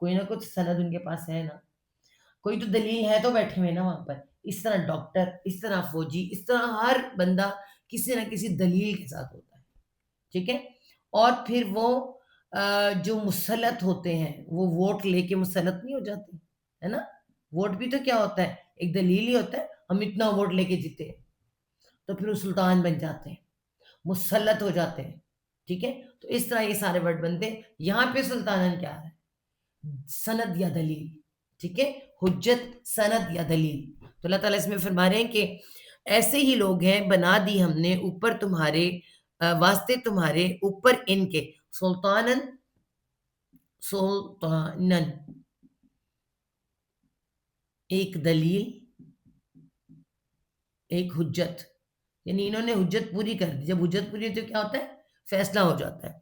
کوئی نہ کچھ سند ان کے پاس ہے نا، کوئی تو دلیل ہے تو بیٹھے ہوئے نا وہاں پر. اس طرح ڈاکٹر، اس طرح فوجی، اس طرح ہر بندہ کسی نہ کسی دلیل کے ساتھ ہوتا ہے. ٹھیک ہے. اور پھر وہ جو مسلط ہوتے ہیں وہ ووٹ لے کے مسلط نہیں ہو جاتے، ہے نا. ووٹ بھی تو کیا ہوتا ہے؟ ایک دلیل ہی ہوتا ہے. ہم اتنا ووٹ لے کے جیتے تو پھر وہ سلطان بن جاتے ہیں، مسلط ہو جاتے ہیں. ٹھیک ہے. تو اس طرح یہ سارے ورڈ بنتے ہیں. یہاں پہ سلطانن کیا ہے؟ سند یا دلیل. ٹھیک ہے. حجت، سند یا دلیل. تو اللہ تعالیٰ اس میں فرما رہے ہیں کہ ایسے ہی لوگ ہیں، بنا دی ہم نے اوپر تمہارے واسطے تمہارے اوپر ان کے سلطانن، سلطانن ایک دلیل، ایک حجت. یعنی انہوں نے حجت پوری کر دی. جب حجت پوری ہوتی ہے تو کیا ہوتا ہے؟ فیصلہ ہو جاتا ہے.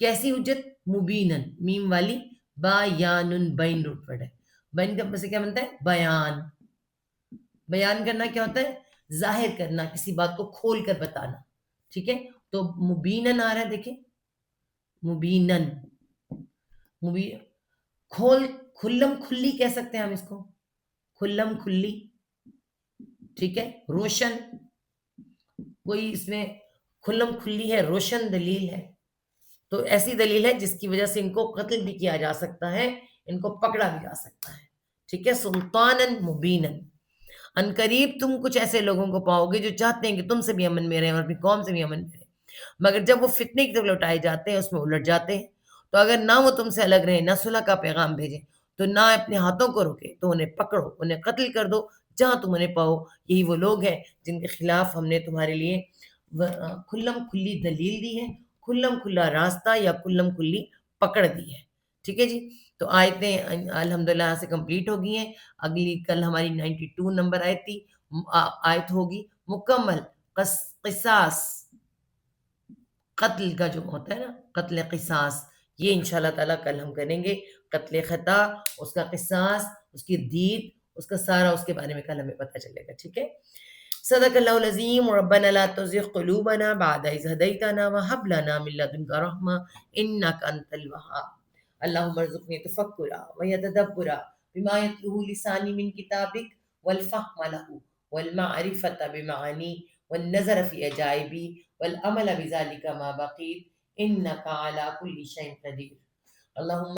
کیسی حجت؟ مبینن، میم والی، بیان، بین روٹ ورڈ ہے. بین کا سے کیا بنتا ہے؟ بیان. بیان کرنا کیا ہوتا ہے؟ ظاہر کرنا، کسی بات کو کھول کر بتانا. ٹھیک ہے. تو مبینن آ رہا ہے، دیکھیں، مبینن، کھلم کھلی کہہ سکتے ہیں ہم اس کو، کھلم کھلی. ٹھیک ہے. روشن، کوئی اس میں کھلم کھلی ہے، روشن دلیل ہے. تو ایسی دلیل ہے جس کی وجہ سے ان کو قتل بھی کیا جا سکتا ہے، ان کو پکڑا بھی جا سکتا ہے. ٹھیک ہے. سلطانن مبینن. ان قریب تم کچھ ایسے لوگوں کو پاؤ گے جو چاہتے ہیں کہ تم سے بھی امن میں رہیں اور اپنی قوم سے بھی امن میں رہیں، مگر جب وہ فتنے کی طرف لوٹائے جاتے ہیں اس میں الٹ جاتے ہیں. تو اگر نہ وہ تم سے الگ رہیں، نہ صلح کا پیغام بھیجیں، تو نہ اپنے ہاتھوں کو روکے، تو انہیں پکڑو، انہیں قتل کر دو جہاں تم انہیں پاؤ. یہی وہ لوگ ہیں جن کے خلاف ہم نے تمہارے لیے کھلم کھلی دلیل دی ہے، کھلم کھلا راستہ یا کھلم کھلی پکڑ دی ہے. ٹھیک ہے جی. تو آیتیں الحمدللہ یہاں سے کمپلیٹ ہو گئی ہیں. اگلی کل ہماری 92 نمبر آیت ہوگی مکمل قصاص، قتل کا جو ہوتا ہے نا، قتل قصاص، یہ انشاءاللہ تعالیٰ کل ہم کریں گے. قتل خطا، اس کا قصاص، اس کی دید، اس کا سارا اس کے بارے میں کل ہمیں پتہ چلے گا. ٹھیک ہے. صدق اللہ العظیم. ربنا لا تزغ قلوبنا بعد إذ هديتنا وهب لنا من لدنك رحمة إنك أنت الوهاب. اللهم ارزقني تفكرا ويتدبرا بما يتلوه لساني من كتابك، والفهم له والمعرفة بمعانيه والنظر في عجائبه والعمل بذلك ما بقيت إنك على كل شيء قدير. اللهم